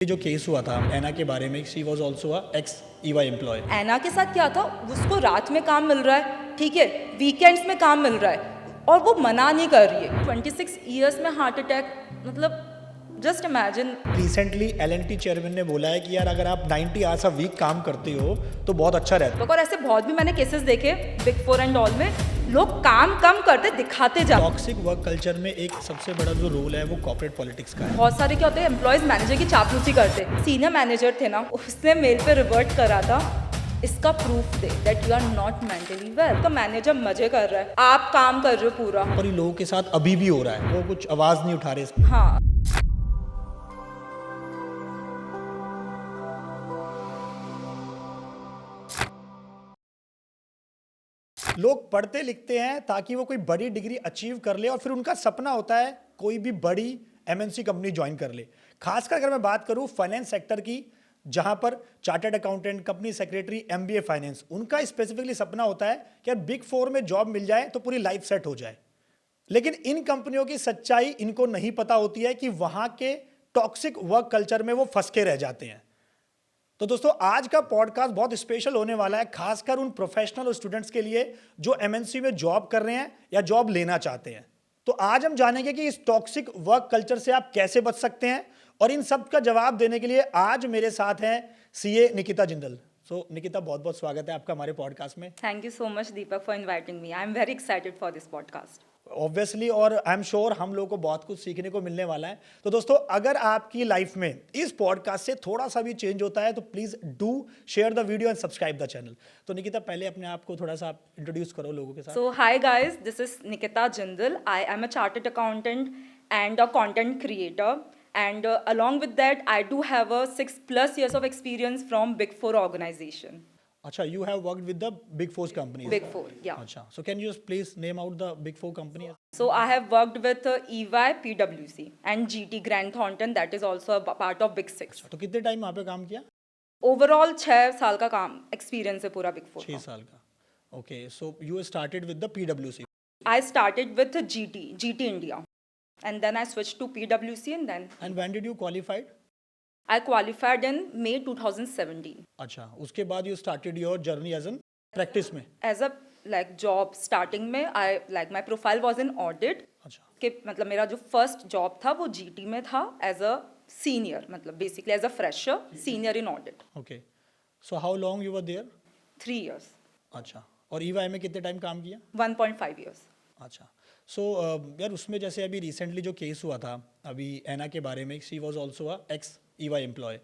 ये जो केस हुआ था एना के बारे में, she was also ex Eva employ. Ana के साथ क्या था, उसको रात में काम मिल रहा है, ठीक है, वीकेंड्स में काम मिल रहा है और वो मना नहीं कर रही है। 26 ईयर्स में हार्ट अटैक, मतलब just imagine. Recently LNT chairman ने बोला है कि यार अगर आप 90 आवर्स अ वीक काम करते हो तो बहुत अच्छा रहता है। और ऐसे बहुत भी मैंने केसेस देखे बिग फोर एंड ऑल में, लोग काम कम करते दिखाते जा। टॉक्सिक वर्क कल्चर में एक सबसे बड़ा जो रोल है वो कॉर्पोरेट पॉलिटिक्स का है। बहुत सारे क्या होते हैं, एम्प्लॉयज मैनेजर की चापलूसी करते। सीनियर मैनेजर थे ना, उसने मेल पे रिवर्ट करा था, इसका प्रूफ दे that you are not mentally well. तो मैनेजर मजे कर रहा है, आप काम कर रहे हो पूरा। और ये लोगों के साथ अभी भी हो रहा है, वो कुछ आवाज नहीं उठा रहे। हाँ, लोग पढ़ते लिखते हैं ताकि वो कोई बड़ी डिग्री अचीव कर ले और फिर उनका सपना होता है कोई भी बड़ी एमएनसी कंपनी ज्वाइन कर ले। खासकर अगर मैं बात करूं फाइनेंस सेक्टर की, जहां पर chartered accountant, company secretary, MBA finance, उनका स्पेसिफिकली सपना होता है कि यार बिग फोर में जॉब मिल जाए तो पूरी लाइफ सेट हो जाए। लेकिन इन कंपनियों की सच्चाई इनको नहीं पता होती है कि वहां के टॉक्सिक वर्क कल्चर में वो फंस के रह जाते हैं। तो दोस्तों आज का पॉडकास्ट बहुत स्पेशल होने वाला है, खासकर उन प्रोफेशनल और स्टूडेंट्स के लिए जो एमएनसी में जॉब कर रहे हैं या जॉब लेना चाहते हैं। तो आज हम जानेंगे कि इस टॉक्सिक वर्क कल्चर से आप कैसे बच सकते हैं, और इन सब का जवाब देने के लिए आज मेरे साथ हैं सीए निकिता जिंदल। सो निकिता, बहुत बहुत स्वागत है आपका हमारे पॉडकास्ट में। Thank you so much Deepak for inviting me. I am very excited for this podcast. Obviously, और आई एम श्योर हम लोगों को बहुत कुछ सीखने को मिलने वाला है। तो दोस्तों अगर आपकी लाइफ में इस पॉडकास्ट से थोड़ा सा भी चेंज होता है तो please do share the video and subscribe the channel. तो निकिता, पहले अपने आप को थोड़ा सा आप इंट्रोड्यूस करो लोगों के साथ। So hi guys, this is Nikita Jindal. I am a chartered accountant and a content creator, and along with that I do have a 6+ years of experience from Big Four organization. अच्छा, you have worked with the big four companies. Big Four, yeah. अच्छा, so can you just please name out the big four companies? So I have worked with EY, PwC and GT Grant Thornton, that is also a part of Big Six. तो कितने time वहाँ पे काम किया? Overall 6 साल का काम experience है पूरा Big Four 6 का। साल का। Okay, so you started with the PwC. I started with GT India, and then I switched to PwC, and then And when did you qualified? I qualified in May 2017. अच्छा, उसके बाद you started your journey as an practice में। As a like job starting में I like my profile was in audit, अच्छा, कि मतलब मेरा जो फर्स्ट जॉब था वो GT में था एज अ सीनियर, मतलब basically as a fresher senior in audit. okay. So how long you were there? 3 years, अच्छा, और EY में कितने टाइम काम किया? 1.5 years. अच्छा, सो यार उसमें जैसे अभी रिसेंटली जो केस हुआ था अभी एना के बारे में, she was also a ex EY employee,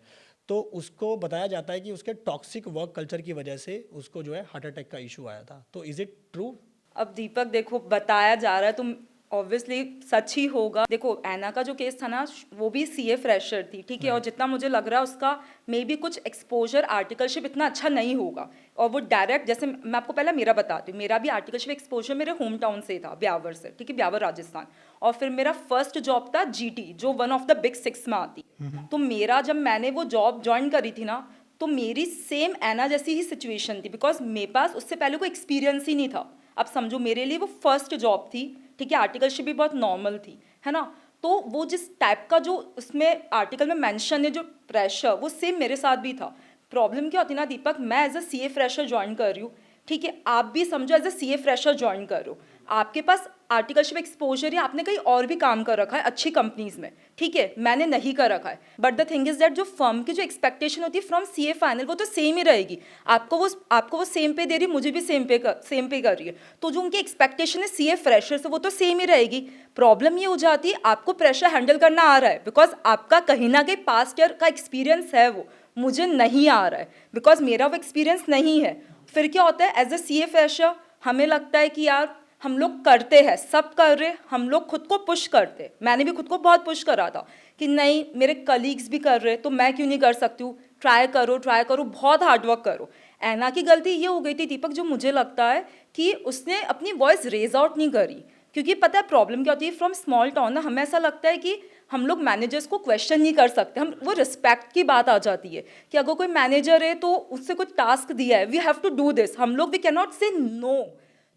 तो उसको बताया जाता है कि उसके टॉक्सिक वर्क कल्चर की वजह से उसको जो है हार्ट अटैक का इशू आया था। तो इज इट ट्रू? अब दीपक देखो, बताया जा रहा है तो ऑब्वियसली सच ही होगा। देखो ऐना का जो केस था ना, वो भी सीए फ्रेशर थी, ठीक है, और जितना मुझे लग रहा है उसका मे बी कुछ एक्सपोजर आर्टिकलशिप इतना अच्छा नहीं होगा, और वो डायरेक्ट, जैसे मैं आपको पहले मेरा बताती हूँ, मेरा भी आर्टिकलशिप एक्सपोजर मेरे होम टाउन से था, ब्यावर से, ठीक है, ब्यावर राजस्थान। और फिर मेरा फर्स्ट जॉब था जीटी, जो वन ऑफ द बिग 6 में आती। तो मेरा जब मैंने वो जॉब ज्वाइन करी थी ना, तो मेरी सेम ऐना जैसी ही सिचुएशन थी, बिकॉज मेरे पास उससे पहले कोई एक्सपीरियंस ही नहीं था। अब समझो मेरे लिए वो फर्स्ट जॉब थी, ठीक है, आर्टिकलशिप भी बहुत नॉर्मल थी, है ना। तो वो जिस टाइप का जो उसमें आर्टिकल में मेंशन है, जो प्रेशर, वो सेम मेरे साथ भी था। प्रॉब्लम क्या होती है ना दीपक, मैं as a CA fresher join कर रही हूँ, ठीक है, आप भी समझो as a CA fresher join कर रहे हो, आपके पास आर्टिकलशिप एक्सपोजर या आपने कहीं और भी काम कर रखा है अच्छी कंपनीज में, ठीक है, मैंने नहीं कर रखा है। But the thing is that जो फर्म की जो एक्सपेक्टेशन होती है फ्रॉम सीए फाइनल, वो तो सेम ही रहेगी। आपको वो सेम पे दे रही है, मुझे भी सेम पे कर रही है, तो जो उनकी एक्सपेक्टेशन है सीए फ्रेशर से, वो तो सेम ही रहेगी। प्रॉब्लम ये हो जाती है, आपको प्रेशर हैंडल करना आ रहा है, बिकॉज आपका कहीं ना कहीं पास्ट ईयर का एक्सपीरियंस है, वो मुझे नहीं आ रहा है, बिकॉज मेरा वो एक्सपीरियंस नहीं है। फिर क्या होता है, एज अ सीए फ्रेशर हमें लगता है कि यार हम लोग करते हैं, सब कर रहे, हम लोग खुद को पुश करते, मैंने भी खुद को बहुत पुश करा था कि नहीं मेरे कलीग्स भी कर रहे तो मैं क्यों नहीं कर सकती हूँ, ट्राई करो, बहुत हार्डवर्क करो। ऐना की गलती ये हो गई थी दीपक, जो मुझे लगता है कि उसने अपनी वॉइस रेज आउट नहीं करी, क्योंकि पता है प्रॉब्लम क्या होती है, फ्रॉम स्मॉल टाउन ना, हमें ऐसा लगता है कि हम लोग मैनेजर्स को क्वेश्चन नहीं कर सकते, हम वो रिस्पेक्ट की बात आ जाती है कि अगर कोई मैनेजर है तो उससे कुछ टास्क दिया है, we have to do this, हम लोग we can not say no.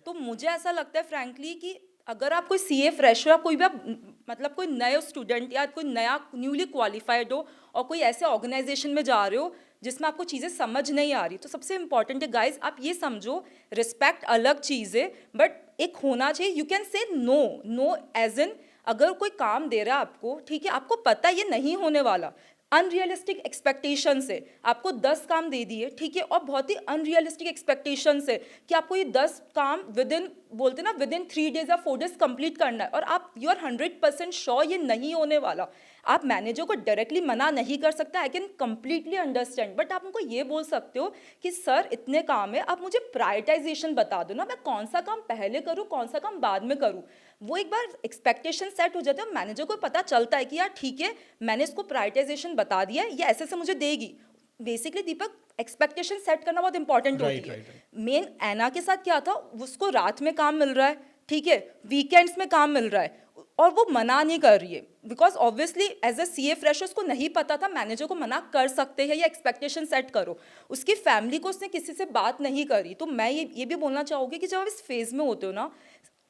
तो मुझे ऐसा लगता है फ्रैंकली कि अगर आप कोई सीए फ्रेशर, आप कोई भी आप मतलब कोई नए स्टूडेंट या कोई नया न्यूली क्वालिफाइड हो और कोई ऐसे ऑर्गेनाइजेशन में जा रहे हो जिसमें आपको चीज़ें समझ नहीं आ रही, तो सबसे इंपॉर्टेंट है गाइज, आप ये समझो रिस्पेक्ट अलग चीज़ है, बट एक होना चाहिए, you can say no, no as in अगर कोई काम दे रहा है आपको, ठीक है, आपको पता है ये नहीं होने वाला, अनरियलिस्टिक एक्सपेक्टेशन से आपको 10 काम दे दिए, ठीक है, और बहुत ही अनरियलिस्टिक एक्सपेक्टेशन से कि आपको ये 10 काम विद इन, बोलते ना, विद इन 3 डेज या 4 डेज कंप्लीट करना है, और आप यू आर 100% श्योर ये नहीं होने वाला, आप मैनेजर को डायरेक्टली मना नहीं कर सकते, I can completely understand, but आप उनको ये बोल सकते हो कि सर इतने काम है, आप मुझे प्रायोरिटाइजेशन बता दो ना, मैं कौन सा काम पहले करूँ कौन सा काम बाद में करूँ। वो एक बार एक्सपेक्टेशन सेट हो जाते हैं, मैनेजर को पता चलता है कि यार ठीक है, मैंने इसको प्रायोरिटाइजेशन बता दिया है, ये ऐसे से मुझे देगी। बेसिकली दीपक, एक्सपेक्टेशन सेट करना बहुत इंपॉर्टेंट होती है। मेन ऐना के साथ क्या था, उसको रात में काम मिल रहा है, ठीक है, वीकेंड्स में काम मिल रहा है, और वो मना नहीं कर रही है, because obviously as a CA fresher उसको नहीं पता था मैनेजर को मना कर सकते हैं या एक्सपेक्टेशन सेट करो। उसकी फैमिली को उसने किसी से बात नहीं करी। तो मैं ये भी बोलना चाहूँगी कि जब आप इस फेज में होते हो ना,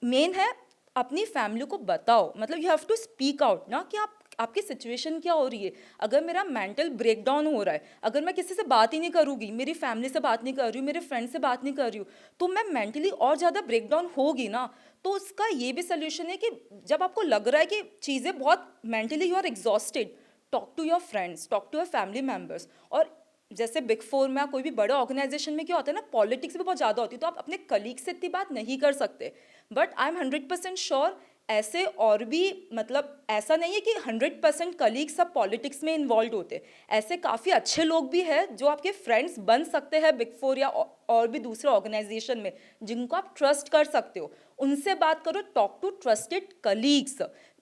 मेन है अपनी फैमिली को बताओ, मतलब you have to speak out ना, कि आपकी सिचुएशन क्या हो रही है। अगर मेरा मेंटल ब्रेकडाउन हो रहा है, अगर मैं किसी से बात ही नहीं करूँगी, मेरी फैमिली से बात नहीं कर रही हूँ, मेरे फ्रेंड से बात नहीं कर रही हूँ, तो मैं मेंटली और ज़्यादा ब्रेकडाउन होगी ना। तो उसका ये भी सोल्यूशन है कि जब आपको लग रहा है कि चीज़ें बहुत mentally you are exhausted, talk to your friends, talk to your family members. और जैसे बिग 4 में, कोई भी बड़ा ऑर्गेनाइजेशन में क्या होता है ना, पॉलिटिक्स भी बहुत ज़्यादा होती है, तो आप अपने कलीग से इतनी बात नहीं कर सकते। बट आई एम 100% श्योर ऐसे और भी, मतलब ऐसा नहीं है कि 100% कलीग सब पॉलिटिक्स में इन्वॉल्व होते, ऐसे काफ़ी अच्छे लोग भी हैं जो आपके फ्रेंड्स बन सकते हैं बिग 4 या और भी दूसरे ऑर्गेनाइजेशन में, जिनको आप ट्रस्ट कर सकते हो। उनसे बात करो, टॉक टू ट्रस्टेड कलीग्स।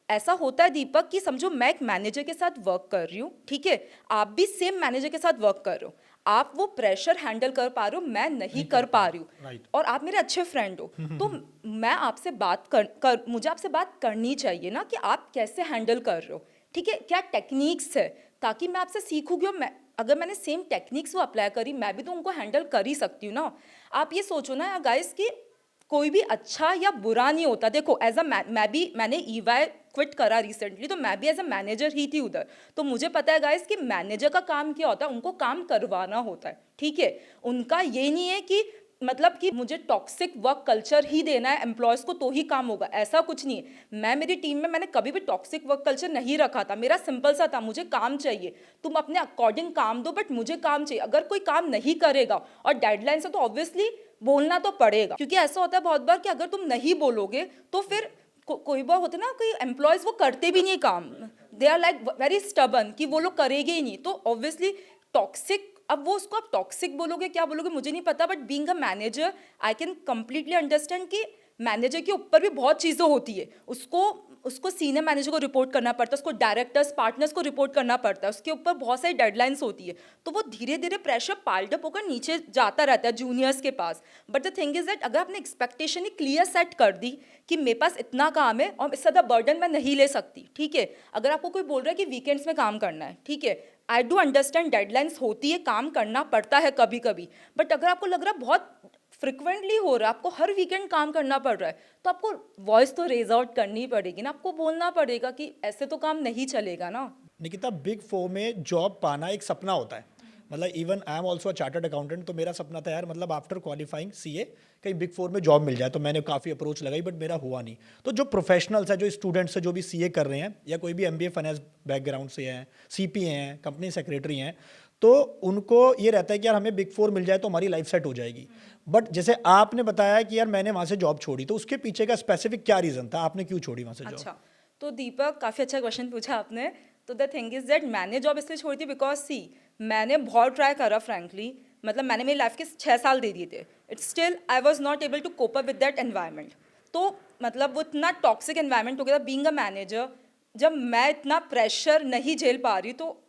ऐसा होता है दीपक कि समझो मैं एक मैनेजर के साथ वर्क कर रही हूँ, ठीक है, आप भी सेम मैनेजर के साथ वर्क कर रहे हो, आप वो प्रेशर हैंडल कर पा रहे हो, मैं नहीं कर पा रही हूँ, और आप मेरे अच्छे फ्रेंड हो, तो मैं आपसे बात मुझे आपसे बात करनी चाहिए ना कि आप कैसे हैंडल कर रहे हो, ठीक है, क्या टेक्निक्स है, ताकि मैं आपसे सीखूंगी, और अगर मैंने सेम टेक्निक्स वो अप्लाई करी, मैं भी तो उनको हैंडल कर ही सकती हूँ ना। आप ये सोचो ना गाइस कि कोई भी अच्छा या बुरा नहीं होता। देखो एज अ मैंने ईवाई क्विट करा रिसेंटली, तो मैं भी एज अ मैनेजर ही थी उधर, तो मुझे पता है गाइस कि मैनेजर का काम क्या होता है, उनको काम करवाना होता है, ठीक है, उनका ये नहीं है कि मतलब कि मुझे टॉक्सिक वर्क कल्चर ही देना है एम्प्लॉयज़ को तो ही काम होगा, ऐसा कुछ नहीं है। मैं मेरी टीम में मैंने कभी भी टॉक्सिक वर्क कल्चर नहीं रखा था, मेरा सिंपल सा था, मुझे काम चाहिए, तुम अपने अकॉर्डिंग काम दो, बट मुझे काम चाहिए। अगर कोई काम नहीं करेगा और डेडलाइन से, तो ऑब्वियसली बोलना तो पड़ेगा, क्योंकि ऐसा होता है बहुत बार कि अगर तुम नहीं बोलोगे तो फिर कोई बार होता है ना, कोई एम्प्लॉयज़ वो करते भी नहीं काम, they are like very stubborn कि वो लोग करेंगे ही नहीं, तो ऑब्वियसली टॉक्सिक, अब वो उसको आप टॉक्सिक बोलोगे क्या बोलोगे मुझे नहीं पता, but being a manager I can completely understand कि मैनेजर के ऊपर भी बहुत चीज़ें होती है, उसको सीनियर मैनेजर को रिपोर्ट करना पड़ता है, उसको डायरेक्टर्स पार्टनर्स को रिपोर्ट करना पड़ता है, उसके ऊपर बहुत सारी डेडलाइंस होती है, तो वो धीरे धीरे प्रेशर पाइल्ड अप होकर नीचे जाता रहता है जूनियर्स के पास। But the thing is that अगर आपने एक्सपेक्टेशन ही क्लियर सेट कर दी कि मेरे पास इतना काम है और इससे ज़्यादा बर्डन मैं नहीं ले सकती, ठीक है, अगर आपको कोई बोल रहा है कि वीकेंड्स में काम करना है, ठीक है, आई डू अंडरस्टैंड डेडलाइंस होती है, काम करना पड़ता है कभी कभी, बट अगर आपको लग रहा है बहुत फ्रिक्वेंटली हो रहा है, आपको हर वीकेंड काम करना पड़ रहा है, तो आपको वॉइस तो रेज आउट करनी पड़ेगी ना, आपको बोलना पड़ेगा कि ऐसे तो काम नहीं चलेगा ना। निकिता, बिग 4 में जॉब पाना एक सपना होता है, मतलब even I am also a chartered accountant, तो मेरा सपना था यार, मतलब आफ्टर क्वालिफाइंग सीए कहीं बिग 4 में जॉब मिल जाए, तो मैंने काफ़ी अप्रोच लगाई, बट मेरा हुआ नहीं। तो जो प्रोफेशनल्स हैं, जो स्टूडेंट्स हैं, जो भी सीए कर रहे हैं या कोई भी एमबीए फाइनेंस बैकग्राउंड से हैं, सीपीए हैं, कंपनी सेक्रेटरी हैं, तो उनको ये रहता है कि यार हमें बिग 4 मिल जाए तो हमारी लाइफ सेट हो जाएगी। बट जैसे आपने बताया कि यार मैंने वहाँ से जॉब छोड़ी, तो उसके पीछे का स्पेसिफिक क्या रीज़न था, आपने क्यों छोड़ी वहाँ से जॉब? अच्छा, तो दीपक काफ़ी अच्छा क्वेश्चन पूछा आपने। तो द थिंग इज दैट मैंने जॉब इसलिए छोड़ी थी बिकॉज सी मैंने बहुत ट्राई करा फ्रैंकली, मतलब मैंने मेरी लाइफ के 6 साल दे दिए थे, it's still I was not able to cope up with that environment. तो मतलब वो इतना टॉक्सिक एनवायरमेंट हो गया था बीइंग अ मैनेजर, जब मैं इतना प्रेशर नहीं झेल पा रही, तो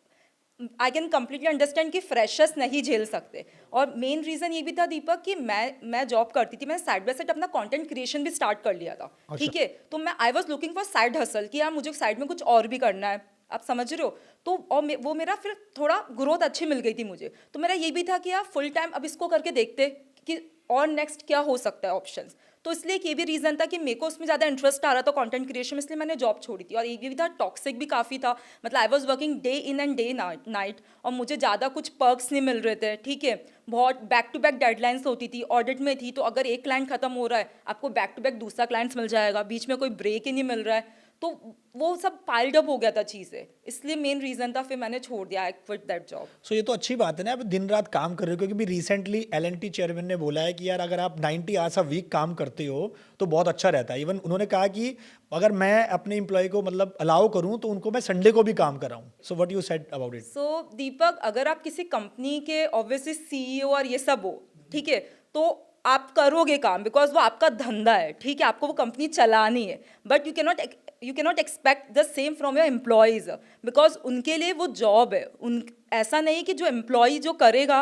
आई कैन कम्प्लीटली अंडरस्टैंड कि फ्रेशर्स नहीं झेल सकते। और मेन रीज़न ये भी था दीपक कि मैं जॉब करती थी, मैंने साइड बाय साइड अपना कंटेंट क्रिएशन भी स्टार्ट कर लिया था, ठीक है, तो मैं I was looking for side hustle कि यार मुझे साइड में कुछ और भी करना है, आप समझ रहे हो। तो और वो मेरा फिर थोड़ा ग्रोथ अच्छी मिल गई थी मुझे, तो मेरा ये भी था कि यार फुल टाइम अब इसको करके देखते कि और नेक्स्ट क्या हो सकता है ऑप्शंस। तो तो इसलिए एक ये भी रीज़न था कि मेरे को उसमें ज़्यादा इंटरेस्ट आ रहा था कंटेंट क्रिएशन में, इसलिए मैंने जॉब छोड़ी थी। और एक भी था, टॉक्सिक भी काफ़ी था, मतलब I was working day in and day night, और मुझे ज़्यादा कुछ पर्क्स नहीं मिल रहे थे, ठीक है। बहुत बैक टू बैक डेडलाइंस होती थी, ऑडिट में थी, तो अगर एक क्लाइंट खत्म हो रहा है आपको बैक टू बैक दूसरा क्लाइंट्स मिल जाएगा, बीच में कोई ब्रेक ही नहीं मिल रहा है, तो वो सब पाइल्ड अप हो गया था चीज़ें, इसलिए मेन रीज़न था, फिर मैंने छोड़ दिया, आई क्विट दैट जॉब। सो ये तो अच्छी बात है ना, आप दिन रात काम कर रहे हो, क्योंकि भी रिसेंटली एलएनटी चेयरमैन ने बोला है कि यार अगर आप 90 आवर्स अ वीक काम करते हो तो बहुत अच्छा रहता है। इवन उन्होंने कहा कि अगर मैं अपने एम्प्लॉय को मतलब अलाउ करूं तो उनको मैं संडे को भी काम कराऊं। So what you said about it? So Deepak, अगर आप किसी कंपनी के ऑब्वियसली सीईओ और ये सब हो, ठीक है, तो आप करोगे काम बिकॉज वो आपका धंधा है, ठीक है, आपको वो कंपनी चलानी है, but you cannot expect the same from your employees, because उनके लिए वो जॉब है। उन ऐसा नहीं कि जो एम्प्लॉय जो करेगा,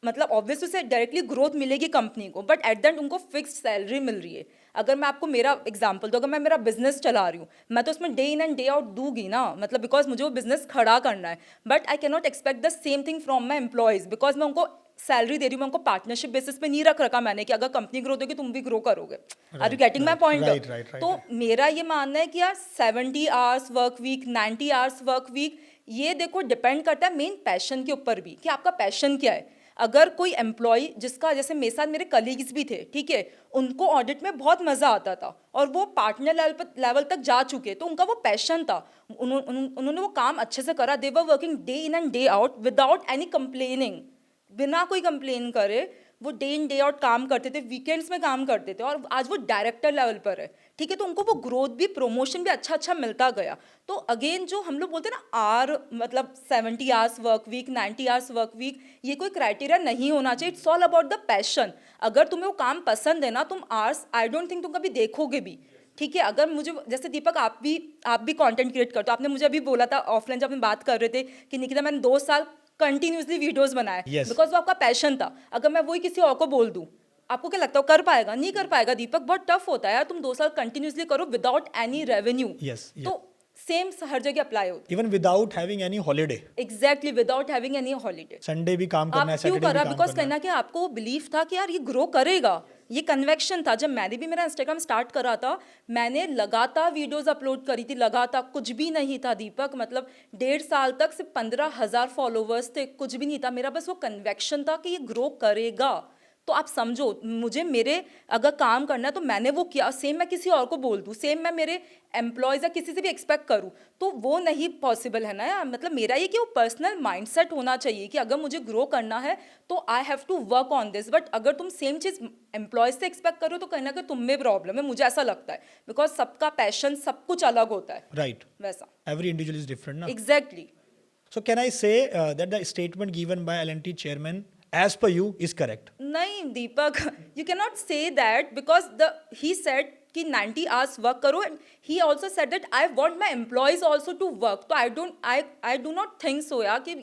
मतलब ऑब्वियसली उसे डायरेक्टली ग्रोथ मिलेगी कंपनी को, बट एट द एंड उनको फिक्स्ड सैलरी मिल रही है। अगर मैं आपको मेरा एग्जांपल दूं, अगर मैं मेरा बिजनेस चला रही हूँ, मैं तो उसमें day in and day out दूंगी ना, मतलब बिकॉज मुझे वो बिजनेस खड़ा करना है, but I can not expect the same thing from my employees, because मैं उनको सैलरी दे रही हूँ, मैं उनको पार्टनरशिप बेसिस पे नहीं रखा मैंने कि अगर कंपनी ग्रो होगी तुम भी ग्रो करोगे। Are you getting my point? तो मेरा ये मानना है कि यार 70 hours work week, 90 hours work week, ये देखो डिपेंड करता है मेन पैशन के ऊपर भी, कि आपका पैशन क्या है। अगर कोई एम्प्लॉय जिसका, जैसे मेरे साथ मेरे कलीग्स भी थे, ठीक है, उनको ऑडिट में बहुत मज़ा आता था और वो पार्टनर लेवल तक जा चुके, तो उनका वो पैशन था, उन्होंने वो काम अच्छे से करा, they were working day in and day out without any complaining, बिना कोई कंप्लेन करे वो डे इन डे आउट काम करते थे, वीकेंड्स में काम करते थे, और आज वो डायरेक्टर लेवल पर है, ठीक है। तो उनको वो ग्रोथ भी, प्रमोशन भी अच्छा अच्छा मिलता गया। तो अगेन जो हम लोग बोलते हैं ना आर, मतलब 70 hours work week, 90 hours work week, ये कोई क्राइटेरिया नहीं होना चाहिए। It's all about the passion. अगर तुम्हें वो काम पसंद है ना, तुम आवर्स आई डोंट थिंक तुम कभी देखोगे भी, ठीक है। अगर मुझे, जैसे दीपक आप भी कंटेंट क्रिएट करते हो, आपने मुझे अभी बोला था ऑफलाइन जब हम बात कर रहे थे कि निकिता मैंने 2 साल कंटिन्यूसली वीडियोस बनाए, बिकॉज वो आपका पैशन था। अगर मैं वही किसी और को बोल दूं, आपको क्या लगता है कर पाएगा? नहीं कर पाएगा दीपक, बहुत टफ होता है यार, तुम 2 साल कंटिन्यूसली करो विदाउट एनी रेवेन्यू। तो सेम हर जगह अप्लाई होता है, even without having any holiday. Exactly, without having any holiday. Sunday भी काम करना है, आप क्यों सैटरडे भी करा? काम बिकॉज करना है। कहना कि आपको बिलीव था कि यार ये ग्रो करेगा, ये कन्वेक्शन था। जब मैंने भी मेरा इंस्टाग्राम स्टार्ट करा था, मैंने लगातार वीडियोस अपलोड करी थी, लगातार, कुछ भी नहीं था दीपक, मतलब 1.5 साल तक सिर्फ 15,000 फॉलोवर्स थे, कुछ भी नहीं था मेरा, बस वो कन्वेक्शन था कि ये ग्रो करेगा। तो आप समझो, मुझे मेरे अगर काम करना है तो मैंने वो किया, सेम मैं किसी और को बोल दूँ, सेम मैं मेरे एम्प्लॉयज़ या किसी से भी एक्सपेक्ट करूँ, तो वो नहीं पॉसिबल है ना यार। मतलब मेरा ये कि वो पर्सनल माइंडसेट होना चाहिए कि अगर मुझे ग्रो करना है तो I have to work on this. But अगर तुम सेम चीज़ एम्प्लॉयज़ से एक्सपेक्ट करो तो कहीं ना कहीं तुम में प्रॉब्लम है, मुझे ऐसा लगता है, बिकॉज सबका पैशन सब कुछ अलग होता है, राइट? वैसा एवरी इंडिविजुअल इज डिफरेंट ना। Exactly. So can I say that the statement given by L&T chairman, as per you, is correct? नहीं दीपक, you cannot say that because he said कि 90 hours work करो, and he also said that I want my employees also to work. तो I do not think so यार, कि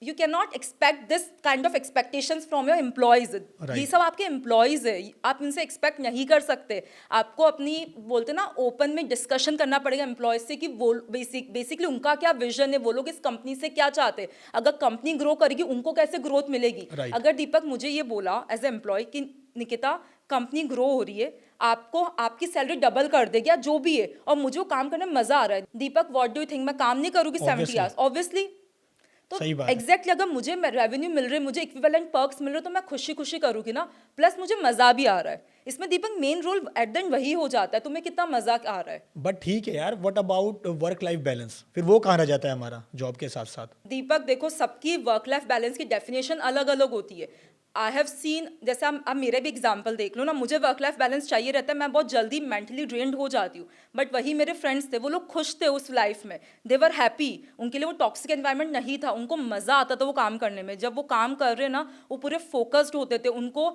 you cannot expect this kind of expectations from your employees. ये सब आपके employees है, आप इनसे expect नहीं कर सकते। आपको अपनी, बोलते ना, ओपन में डिस्कशन करना पड़ेगा एम्प्लॉयज से कि वो बेसिकली उनका क्या विजन है, वो लोग इस कंपनी से क्या चाहते हैं, अगर कंपनी ग्रो करेगी उनको कैसे ग्रोथ मिलेगी। अगर दीपक मुझे ये बोला एज ए एम्प्लॉय कि निकिता कंपनी ग्रो हो रही है, आपको आपकी सैलरी डबल कर देगी या जो भी है, और मुझे वो काम करने में मजा आ रहा है, दीपक व्हाट डू यू थिंक, मैं काम नहीं करूँगी 70 आवर्स? ऑब्वियसली। तो एग्जैक्टली अगर मुझे रेवेन्यू मिल रहा है, मुझे इक्विवेलेंट पर्क्स मिल रहे, तो मैं खुशी खुशी करूँगी ना, प्लस मुझे मजा भी आ रहा है। इसमें Deepak main role at the end वही हो जाता है, तुम्हें कितना मजा आ रहा है। बट ठीक है यार, what about work life balance? फिर वो कहाँ रह जाता है हमारा जॉब के साथ साथ? दीपक देखो, सबकी वर्क लाइफ बैलेंस की डेफिनेशन अलग अलग होती है। आई हैव सीन, जैसे आप मेरे भी एग्जाम्पल देख लो ना, मुझे वर्क लाइफ बैलेंस चाहिए रहता है, मैं बहुत जल्दी मेंटली ड्रेन्ड हो जाती हूँ, बट वही मेरे फ्रेंड्स थे, वो लोग खुश थे उस लाइफ में, दे वर हैप्पी, उनके लिए वो टॉक्सिक एनवायरनमेंट नहीं था, उनको मज़ा आता था वो काम करने में। जब वो काम कर रहे ना, वो पूरे फोकस्ड होते थे, उनको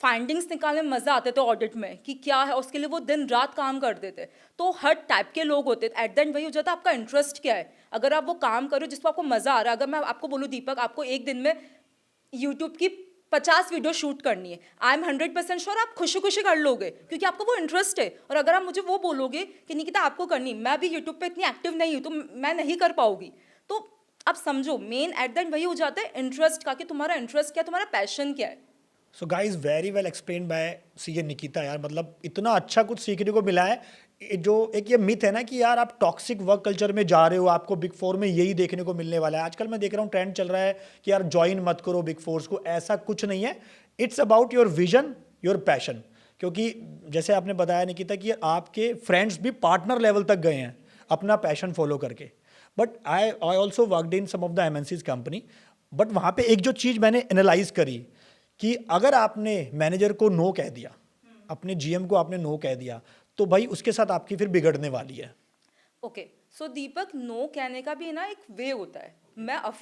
फाइंडिंग्स निकालने में मज़ा आते थे ऑडिट में कि क्या है, उसके लिए वो दिन रात काम करते थे। तो हर टाइप के लोग होते थे। एट द एंड वही हो जाता है, आपका इंटरेस्ट क्या है, अगर आप वो काम करो जिसको आपको मज़ा आ रहा है। अगर मैं आपको बोलूँ दीपक, आपको एक दिन में यूट्यूब की 50 वीडियो शूट करनी है, आई एम 100% श्योर आप खुशी खुशी कर लोगे, क्योंकि आपको वो इंटरेस्ट है। और अगर आप मुझे वो बोलोगे कि निकिता आपको करनी, मैं भी यूट्यूब पे इतनी एक्टिव नहीं हूँ, तो मैं नहीं कर पाऊंगी। तो आप समझो, मेन एट द एंड वही हो जाता है इंटरेस्ट का, कि तुम्हारा इंटरेस्ट क्या है, तुम्हारा पैशन क्या है। So guys very well explain by CA Nikita यार, मतलब इतना अच्छा कुछ सीखने को मिला है। जो एक ये मिथ है ना कि यार आप टॉक्सिक वर्क कल्चर में जा रहे हो, आपको बिग फोर में यही देखने को मिलने वाला है। आजकल मैं देख रहा हूँ ट्रेंड चल रहा है कि यार ज्वाइन मत करो बिग फोर्स को, ऐसा कुछ नहीं है। It's about your vision, your passion. क्योंकि जैसे आपने बताया निकिता कि आपके फ्रेंड्स भी पार्टनर लेवल तक गए हैं अपना पैशन फॉलो करके। But I also worked in some of the MNCs company. But वहाँ पे एक जो चीज़ मैंने एनालाइज करी कि अगर आपने मैनेजर को नो कह दिया, अपने जीएम को आपने नो कह दिया, तो भाई उसके साथ आपकी फिर बिगड़ने वाली है। ओके सो दीपक, नो कहने का भी ना एक वे होता है।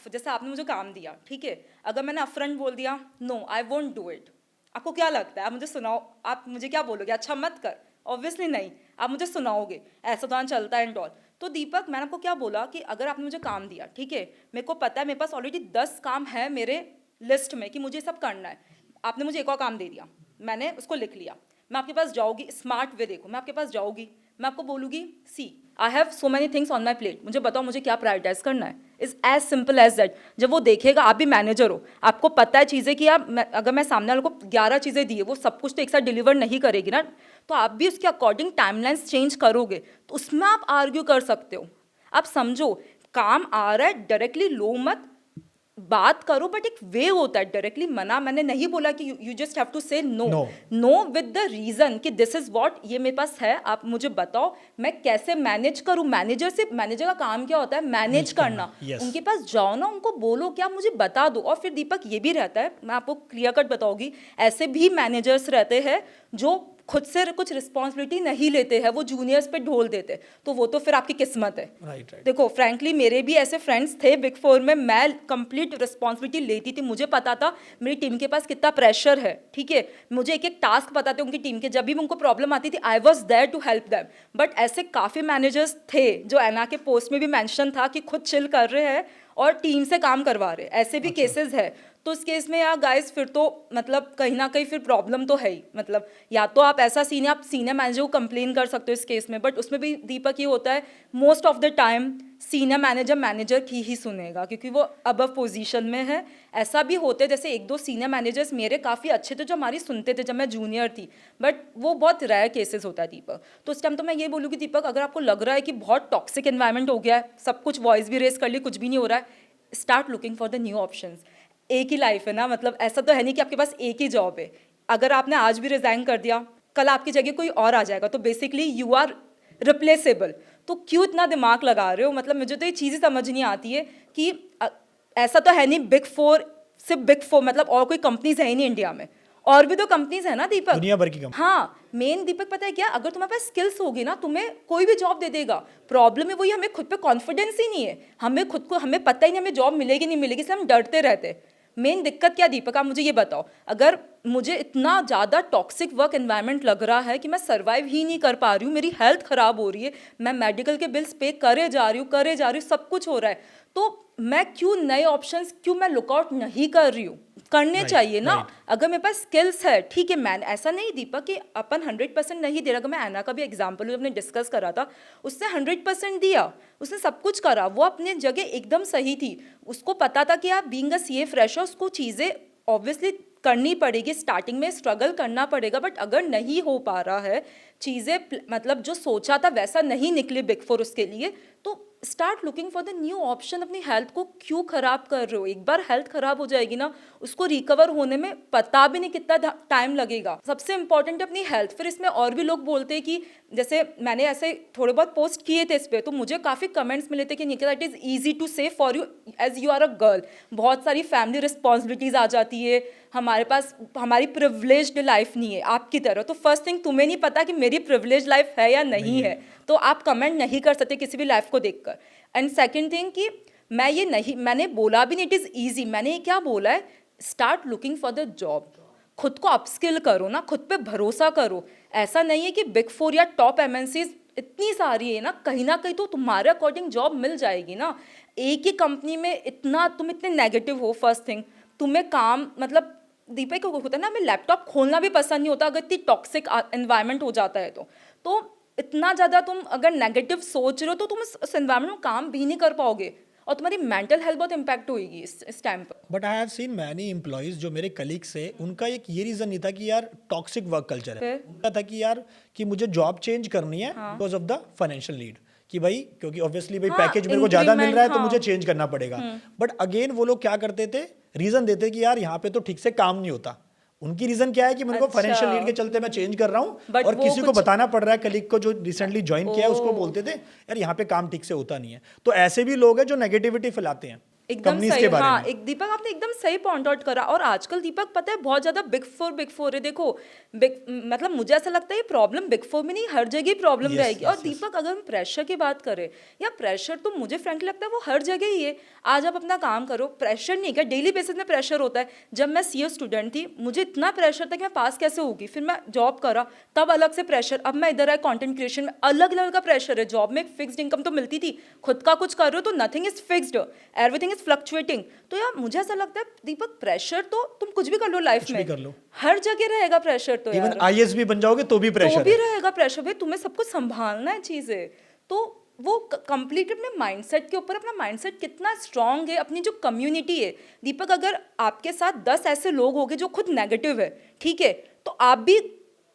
जैसे आपने मुझे काम दिया, ठीक है, अगर मैंने अपफ्रंट बोल दिया no I won't do it, आपको क्या लगता है? आप मुझे सुनाओ, आप मुझे क्या बोलोगे? अच्छा मत कर, ऑब्वियसली नहीं, आप मुझे सुनाओगे ऐसा तो चलता है एंड ऑल। तो दीपक मैंने आपको क्या बोला कि अगर आपने मुझे काम दिया, ठीक है, मेरे को पता है मेरे पास ऑलरेडी 10 काम है मेरे लिस्ट में कि मुझे ये सब करना है। आपने मुझे एक और काम दे दिया, मैंने उसको लिख लिया, मैं आपके पास जाऊँगी, स्मार्ट वे देखो, मैं आपके पास जाऊँगी, मैं आपको बोलूँगी see I have so many things on my plate, मुझे बताओ मुझे क्या प्रायोरिटाइज करना है। Is as simple as that. जब वो देखेगा, आप भी मैनेजर हो, आपको पता है चीज़ें कि आप अगर मैं सामने वाले को 11 चीज़ें दिए, वो सब कुछ तो एक साथ डिलीवर नहीं करेगी ना, तो आप भी उसके अकॉर्डिंग टाइमलाइंस चेंज करोगे, तो उसमें आप आर्ग्यू कर सकते हो। आप समझो, काम आ रहा है, डायरेक्टली लो मत, बात करो, बट एक वे होता है। डायरेक्टली मना मैंने नहीं बोला कि you just have to say no, no with the reason कि दिस इज व्हाट, ये मेरे पास है, आप मुझे बताओ मैं कैसे मैनेज करूं। मैनेजर का काम क्या होता है? मैनेज करना। yes. उनके पास जाओ ना, उनको बोलो क्या मुझे बता दो। और फिर दीपक ये भी रहता है, मैं आपको क्लियर कट बताऊंगी, ऐसे भी मैनेजर्स रहते हैं जो खुद से कुछ रिस्पॉन्सिबिलिटी नहीं लेते हैं, वो जूनियर्स पे ढोल देते हैं, तो वो तो फिर आपकी किस्मत है। right. देखो फ्रैंकली मेरे भी ऐसे फ्रेंड्स थे बिग फोर में, मैं कंप्लीट रिस्पॉन्सिबिलिटी लेती थी, मुझे पता था मेरी टीम के पास कितना प्रेशर है, ठीक है, मुझे एक एक टास्क पता थे उनकी टीम के, जब भी उनको प्रॉब्लम आती थी I was there to help them. But ऐसे काफ़ी मैनेजर्स थे जो एना के पोस्ट में भी मेंशन था कि खुद चिल कर रहे हैं और टीम से काम करवा रहे हैं, ऐसे भी केसेस है। तो इस केस में यार गाइस फिर तो मतलब कहीं ना कहीं फिर प्रॉब्लम तो है ही। मतलब या तो आप ऐसा आप सीनियर मैनेजर को कंप्लेन कर सकते हो इस केस में, बट उसमें भी दीपक ये होता है most of the time senior manager की ही सुनेगा, क्योंकि वो अबव पोजीशन में है। ऐसा भी होते जैसे एक दो सीनियर मैनेजर्स मेरे काफ़ी अच्छे थे जो हमारी सुनते थे जब मैं जूनियर थी, बट वो बहुत रेयर केसेस होता है दीपक। तो उस टाइम तो मैं ये बोलूँगी दीपक, अगर आपको लग रहा है कि बहुत टॉक्सिक एनवायरनमेंट हो गया है, सब कुछ वॉइस भी रेस कर ली, कुछ भी नहीं हो रहा है, start looking for the new options. एक ही लाइफ है ना, मतलब ऐसा तो है नहीं कि आपके पास एक ही जॉब है। अगर आपने आज भी रिजाइन कर दिया, कल आपकी जगह कोई और आ जाएगा, तो बेसिकली यू आर रिप्लेसेबल। तो क्यों इतना दिमाग लगा रहे हो? मतलब मुझे तो ये चीज़ समझ नहीं आती है कि ऐसा तो है नहीं बिग फोर, सिर्फ बिग फोर मतलब और कोई कंपनीज है ही नहीं इंडिया में, और भी तो कंपनीज है ना दीपक, दुनिया भर की कंपनी। हाँ मेन दीपक पता है क्या, अगर तुम्हारे पास स्किल्स होगी ना, तुम्हें कोई भी जॉब दे देगा। प्रॉब्लम है वही, हमें खुद पे कॉन्फिडेंस ही नहीं है, हमें खुद को हमें पता ही नहीं हमें जॉब मिलेगी नहीं मिलेगी, इसलिए हम डरते रहते हैं। मेन दिक्कत क्या दीपक, आप मुझे ये बताओ, अगर मुझे इतना ज़्यादा टॉक्सिक वर्क एनवायरनमेंट लग रहा है कि मैं सर्वाइव ही नहीं कर पा रही हूँ, मेरी हेल्थ ख़राब हो रही है, मैं मेडिकल के बिल्स पे करे जा रही हूँ, सब कुछ हो रहा है, तो मैं क्यों नए ऑप्शंस क्यों मैं लुकआउट नहीं कर रही हूँ? करने चाहिए ना। अगर मेरे पास स्किल्स है, ठीक है, मैं ऐसा नहीं दीपक कि अपन 100% नहीं दे रहा। अगर मैं एना का भी एग्जांपल हमने डिस्कस करा था, उसने 100% दिया, उसने सब कुछ करा, वो अपने जगह एकदम सही थी, उसको पता था कि आप बीइंग अ सीए फ्रेशर उसको चीज़ें ऑब्वियसली करनी पड़ेगी, स्टार्टिंग में स्ट्रगल करना पड़ेगा, बट अगर नहीं हो पा रहा है चीज़ें, मतलब जो सोचा था वैसा नहीं निकले बिग फोर उसके लिए, तो start looking for the new option. अपनी हेल्थ को क्यों खराब कर रहे हो? एक बार हेल्थ खराब हो जाएगी ना, उसको रिकवर होने में पता भी नहीं कितना टाइम लगेगा। सबसे इंपॉर्टेंट अपनी हेल्थ। फिर इसमें और भी लोग बोलते हैं कि जैसे मैंने ऐसे थोड़े बहुत पोस्ट किए थे इस पर, तो मुझे काफ़ी कमेंट्स मिले थे कि Nikita it is easy to say for you as you are a girl, बहुत सारी फैमिली रिस्पॉन्सिबिलिटीज़ आ जाती है, हमारे पास हमारी प्रिविलेज्ड लाइफ नहीं है आपकी तरह। तो फर्स्ट थिंग, तुम्हें नहीं पता कि मेरी प्रिविलेज लाइफ है या नहीं है, तो आप कमेंट नहीं कर सकते किसी भी लाइफ को देखकर। एंड सेकंड थिंग कि मैंने बोला भी नहीं इट इज़ ईजी, मैंने ये क्या बोला है, start looking for the job. खुद को अपस्किल करो ना, खुद पे भरोसा करो। ऐसा नहीं है कि बिग फोर या टॉप एमएनसीज इतनी सारी है ना कहीं तो तुम्हारे अकॉर्डिंग जॉब मिल जाएगी ना। एक ही कंपनी में इतना तुम इतने नेगेटिव हो, फर्स्ट थिंग तुम्हें काम मतलब दीपक को होता है ना, हमें लैपटॉप खोलना भी पसंद नहीं होता अगर इतनी टॉक्सिक एनवायरनमेंट हो जाता है तो इतना ज़्यादा तुम अगर नेगेटिव सोच रहे हो तो तुम उस एनवायरनमेंट में काम भी नहीं कर पाओगे। और तुम्हारी मेंटल हेल्थ बहुत इम्पैक्ट होगी इस टाइम पर। But I have seen many employees जो मेरे कलीग्स है, उनका एक ये रीजन नहीं था कि यार टॉक्सिक वर्क कल्चर है, फिर? उनका था कि यार कि मुझे जॉब चेंज करनी है because of the financial need, कि भाई क्योंकि ऑब्वियसली भाई हाँ, पैकेज मेरे को ज्यादा मिल रहा है तो increment, मुझे चेंज करना पड़ेगा। बट अगेन वो लोग क्या करते थे, रीजन देते कि यार यहाँ पे तो ठीक से काम नहीं होता। उनकी रीजन क्या है कि मेरे को अच्छा। फाइनेंशियल नीड के चलते मैं चेंज कर रहा हूँ, But और वो किसी को कुछ- बताना पड़ रहा है, कलीग को जो रिसेंटली ज्वाइन किया है उसको बोलते थे यार यहाँ पे काम ठीक से होता नहीं है। तो ऐसे भी लोग हैं जो नेगेटिविटी फैलाते हैं एकदम कंपनीज सही, के बारे हाँ, में। एक दीपक आपने एकदम सही पॉइंट आउट करा। और आजकल दीपक पता है बहुत ज्यादा बिग फोर है। देखो मतलब मुझे ऐसा लगता है ये प्रॉब्लम बिग फोर में नहीं, हर जगह प्रॉब्लम Yes, रहेगी। और yes, दीपक अगर हम प्रेशर की बात करें, या प्रेशर तो मुझे फ्रेंकली लगता है वो हर जगह ही है। आज आप अपना काम करो, प्रेशर नहीं क्या, डेली बेसिस में प्रेशर होता है। जब मैं सीए स्टूडेंट थी मुझे इतना प्रेशर था कि मैं पास कैसे होगी, फिर मैं जॉब करा तब अलग से प्रेशर, अब मैं इधर आए कंटेंट क्रिएशन में, अलग लेवल का प्रेशर है। जॉब में एक फिक्स्ड इनकम तो मिलती थी, खुद का कुछ कर रहे हो तो nothing is fixed, everything is fluctuating. तो यार मुझे ऐसा लगता है दीपक प्रेशर तो तुम कुछ भी कर लो लाइफ कुछ में, भी कर लो, हर जगह रहेगा प्रेशर। तो इवन यार आईएएस भी बन जाओगे तो भी तो प्रेशर भी है। रहेगा प्रेशर भाई, तुम्हें सब कुछ संभालना है चीजें। तो वो कंप्लीट अपने माइंडसेट के ऊपर, अपना माइंडसेट कितना स्ट्रांग है, अपनी जो कम्युनिटी है दीपक, अगर आपके साथ 10 ऐसे लोग होंगे जो खुद नेगेटिव है, ठीक है, तो आप भी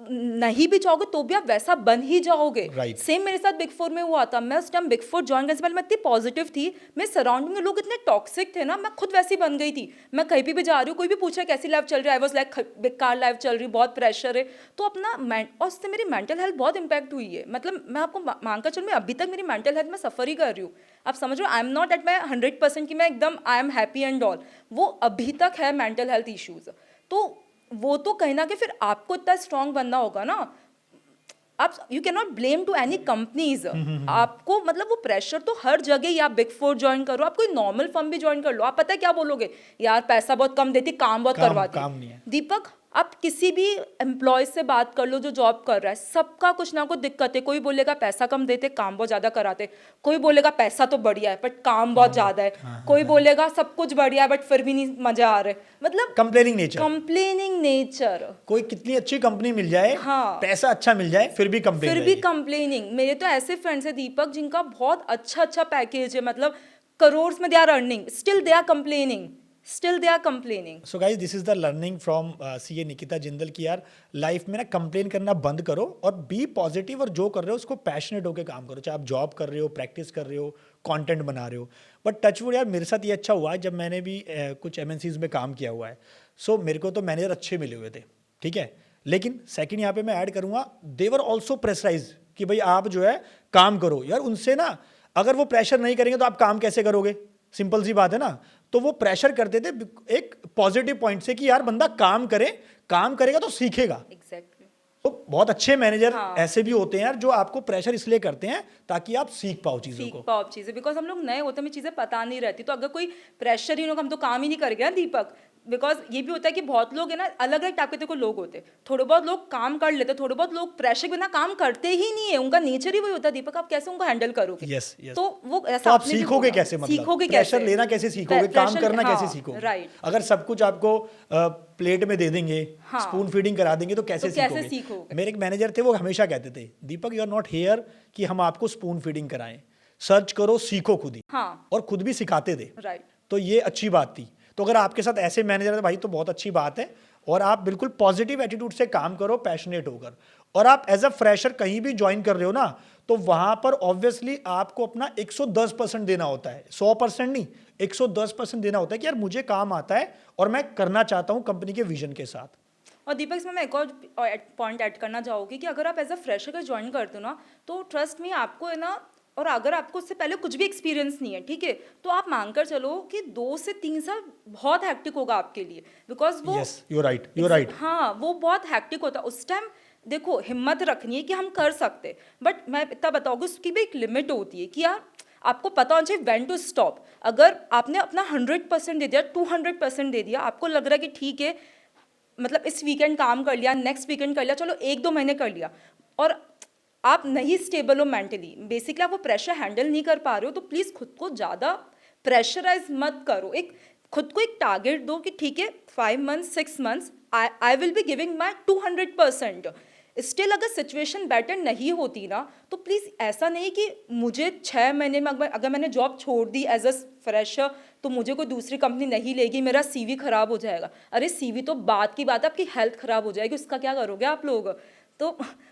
नहीं भी चाहोगे तो भी आप वैसा बन ही जाओगे। Right. सेम मेरे साथ बिग फोर में हुआ था। मैं उस टाइम बिग फोर ज्वाइन करने से पहले मैं इतनी पॉजिटिव थी, मेरे सराउंडिंग में लोग इतने टॉक्सिक थे ना, मैं खुद वैसी बन गई थी। मैं कहीं भी जा रही हूँ, कोई भी पूछा कैसी लाइफ चल रही है, आई वाज लाइक बेकार लाइफ चल रही, बहुत प्रेशर है। तो अपना और उससे मेरी मेंटल हेल्थ बहुत इंपैक्ट हुई है। मतलब मैं आपको मानकर चलूँ, मैं अभी तक मेरी मेंटल हेल्थ में सफ़र ही कर रही हूँ। आप समझ रहे हो, I am not at my 100% कि मैं एकदम I am happy and all, वो अभी तक है मेंटल हेल्थ इश्यूज। तो वो तो कहीं ना कहीं फिर आपको इतना स्ट्रांग बनना होगा ना। आप you can not blame to any companies. आपको मतलब वो प्रेशर तो हर जगह ही, आप बिग फोर ज्वाइन करो, आप कोई नॉर्मल फर्म भी ज्वाइन कर लो, आप पता है क्या बोलोगे, यार पैसा बहुत कम देती, काम बहुत करवाती। काम नहीं है। दीपक आप किसी भी एम्प्लॉय से बात कर लो जो जॉब कर रहा है, सबका कुछ ना कुछ दिक्कत है। कोई बोलेगा पैसा कम देते, काम बहुत ज्यादा कराते, कोई बोलेगा पैसा तो बढ़िया है बट काम बहुत ज्यादा है, कोई बोलेगा सब कुछ बढ़िया है बट फिर भी नहीं मजा आ रहा है। मतलब कंप्लेनिंग नेचर, कोई कितनी अच्छी कंपनी मिल जाए, हाँ, पैसा अच्छा मिल जाए, फिर भी कंप्लेनिंग। मेरे तो ऐसे फ्रेंड्स है दीपक जिनका बहुत अच्छा पैकेज है, मतलब करोड़ में they are earning, still they are complaining. So guys, this is the learning from CA Nikita Jindal की यार लाइफ में ना कंप्लेन करना बंद करो और बी पॉजिटिव, और जो कर रहे हो उसको पैशनेट होकर काम करो, चाहे आप जॉब कर रहे हो, प्रैक्टिस कर रहे हो, कंटेंट बना रहे हो। बट टचवुड यार, मेरे साथ ये अच्छा हुआ है जब मैंने भी कुछ एमएनसीज में काम किया हुआ है। सो मेरे को तो मैनेजर अच्छे मिले हुए थे, ठीक है, लेकिन सेकंड यहाँ पे मैं ऐड करूँगा, दे वर ऑल्सो प्रेशराइज कि भाई आप जो है काम करो। यार उनसे ना अगर वो प्रेशर नहीं करेंगे तो आप काम कैसे करोगे, सिंपल सी बात है ना। तो वो प्रेशर करते थे एक पॉजिटिव पॉइंट से कि यार बंदा काम करे, काम करेगा तो सीखेगा। एग्जैक्टली। तो बहुत अच्छे मैनेजर ऐसे भी होते हैं यार जो आपको प्रेशर इसलिए करते हैं ताकि आप सीख पाओ चीजें, बिकॉज हम लोग नए होते हैं, हमें चीजें पता नहीं रहती। तो अगर कोई प्रेशर ही ना, हम तो काम ही नहीं करेंगे ना दीपक। बिकॉज ये भी होता है कि बहुत लोग है ना, अलग अलग टाइप के लोग होते हैं। थोड़े बहुत लोग काम कर लेते, थोड़े बहुत लोग प्रेशर के बिना काम करते ही नहीं है, उनका नेचर ही वही होता है। दीपक आप कैसे उनको हैंडल करोगे? Yes yes. तो वो ऐसा तो आप आपने भी सीखोगे बोला। कैसे, मतलब सीखोगे प्रेशर कैसे? लेना कैसे सीखोगे, काम करना कैसे हाँ, सीखोगे? राइट। अगर सब कुछ आपको प्लेट में दे देंगे, हाँ, स्पून फीडिंग करा देंगे तो कैसे सीखोगे? मेरे एक मैनेजर थे, वो हमेशा कहते थे दीपक यू आर नॉट हियर कि हम आपको स्पून फीडिंग कराएं, सर्च करो, सीखो खुद ही। हाँ, और खुद भी सिखाते थे, राइट। तो ये अच्छी बात थी। तो अगर आपके साथ ऐसे मैनेजर है भाई तो बहुत अच्छी बात है, और आप बिल्कुल पॉजिटिव एटीट्यूड से काम करो, पैशनेट होकर। और आप एज अ फ्रेशर कहीं भी ज्वाइन कर रहे हो ना, तो वहां पर ऑब्वियसली आपको अपना 110% देना होता है, 100% नहीं, 110% देना होता है कि यार मुझे काम आता है और मैं करना चाहता हूं कंपनी के विजन के साथ। और दीपक इसमें मैं एक और पॉइंट ऐड करना चाहूँगी कि अगर आप एज अ फ्रेशर का ज्वाइन करते हो ना, तो ट्रस्ट मी आपको है ना, और अगर आपको उससे पहले कुछ भी एक्सपीरियंस नहीं है, ठीक है, तो आप मानकर चलो कि 2 से 3 साल बहुत हैक्टिक होगा आपके लिए। बिकॉज वो यू राइट। हाँ, वो बहुत हैक्टिक होता है उस टाइम। देखो हिम्मत रखनी है कि हम कर सकते, बट मैं इतना बताऊँगी उसकी भी एक लिमिट होती है कि यार आपको पता होना चाहिए व्हेन टू स्टॉप। अगर आपने अपना 100% दे दिया, 200% दे दिया, आपको लग रहा है कि ठीक है, मतलब इस वीकेंड काम कर लिया, नेक्स्ट वीकेंड कर लिया, चलो 1-2 महीने कर लिया, और आप नहीं स्टेबल हो मेंटली, बेसिकली आप वो प्रेशर हैंडल नहीं कर पा रहे हो, तो प्लीज़ खुद को ज़्यादा प्रेशराइज मत करो। एक खुद को एक टारगेट दो कि ठीक है 5 months 6 months I will be giving my 200%। Still अगर सिचुएशन बेटर नहीं होती ना, तो प्लीज़ ऐसा नहीं कि मुझे 6 महीने में अगर मैंने जॉब छोड़ दी एज अ फ्रेशर तो मुझे कोई दूसरी कंपनी नहीं लेगी, मेरा सीवी खराब हो जाएगा। अरे सीवी तो बात की बात है, आपकी हेल्थ खराब हो जाएगी, उसका क्या करोगे आप लोग? तो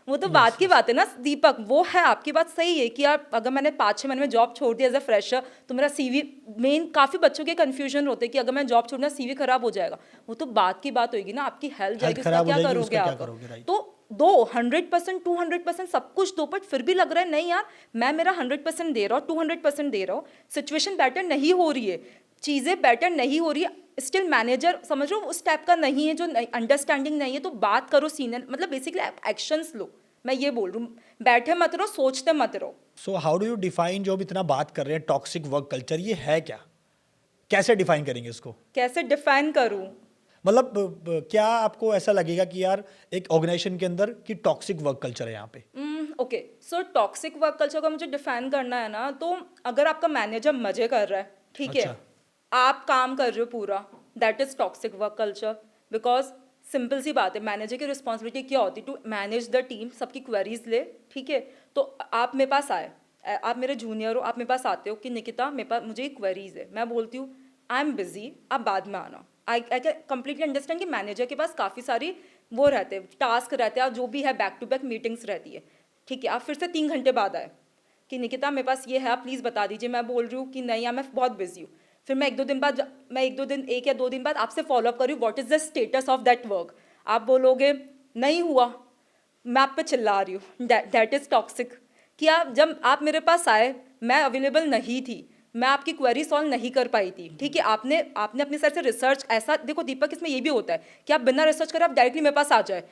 वो तो बात की बात है ना दीपक, वो है आपकी बात सही है कि यार अगर मैंने 5-6 महीने में जॉब छोड़ दी एज अ फ्रेशर तो मेरा सीवी, मेन काफ़ी बच्चों के कन्फ्यूजन होते हैं कि अगर मैं जॉब छोड़ना सीवी खराब हो जाएगा। वो तो बात की बात होगी ना, आपकी हेल्थ जाएगी, उसका खराब हो क्या जाएगी, करोगे उसका क्या आप? करोगे, राइट। तो दो 100% 200% सब कुछ दो, बट फिर भी लग रहा है नहीं यार मैं मेरा 100% दे रहा हूँ, 200% दे रहा हूँ, सिचुएशन बेटर नहीं हो रही है, चीज़ें बेटर नहीं हो रही है, स्टिल मैनेजर समझ लो उस टाइप का नहीं है, जो अंडरस्टैंडिंग नहीं है, तो बात करो सीनियर, मतलब बेसिकली एक्शंस लो, मैं ये बोल रही हूँ, बैठे मत रहो, सोचते मत रहो। So how do you define, जो अब इतना बात कर रहे हैं टॉक्सिक वर्क कल्चर, ये है क्या? कैसे डिफाइन करेंगे इसको? कैसे डिफाइन करूँ? मतलब क्या आपको ऐसा लगेगा कि यार एक ऑर्गेनाइजेशन के अंदर कि टॉक्सिक वर्क कल्चर है यहाँ पे? Okay, so toxic work culture का मुझे डिफाइन करना है ना, तो अगर आपका मैनेजर मजे कर रहा है, ठीक है, अच्छा। आप काम कर रहे हो पूरा, that is toxic work culture. Because simple सी बात है, मैनेजर की रिस्पॉन्सिबिलिटी क्या होती है? टू मैनेज द टीम, सबकी क्वेरीज ले, ठीक है। तो आप मेरे पास आए, आप मेरे जूनियर हो, आप मेरे पास आते हो कि निकिता मेरे पास मुझे क्वेरीज है, मैं बोलती हूँ आई एम बिजी, आप बाद में आना। आई कैन कम्प्लीटली अंडरस्टैंड कि मैनेजर के पास काफ़ी सारी वो रहते हैं, टास्क रहते हैं, और जो भी है बैक टू बैक मीटिंग्स रहती है, ठीक है। आप फिर से 3 घंटे बाद आए कि निकिता मेरे पास ये है, आप प्लीज़ बता दीजिए। मैं बोल रही हूँ कि नहीं यार मैं बहुत बिजी हूँ। फिर मैं 1-2 दिन बाद, मैं 1 या 2 दिन बाद आपसे फॉलोअप करूँ, what is the status of that work. आप बोलोगे नहीं हुआ, मैं आप पे चिल्ला रही हूँ, दैट इज़ टॉक्सिक। कि आप जब आप मेरे पास आए, मैं अवेलेबल नहीं थी, मैं आपकी क्वेरी सॉल्व नहीं कर पाई थी, ठीक है। आपने अपनी साइड से रिसर्च, ऐसा देखो दीपक, इसमें ये भी होता है कि आप बिना रिसर्च करे आप डायरेक्टली मेरे पास आ जाए,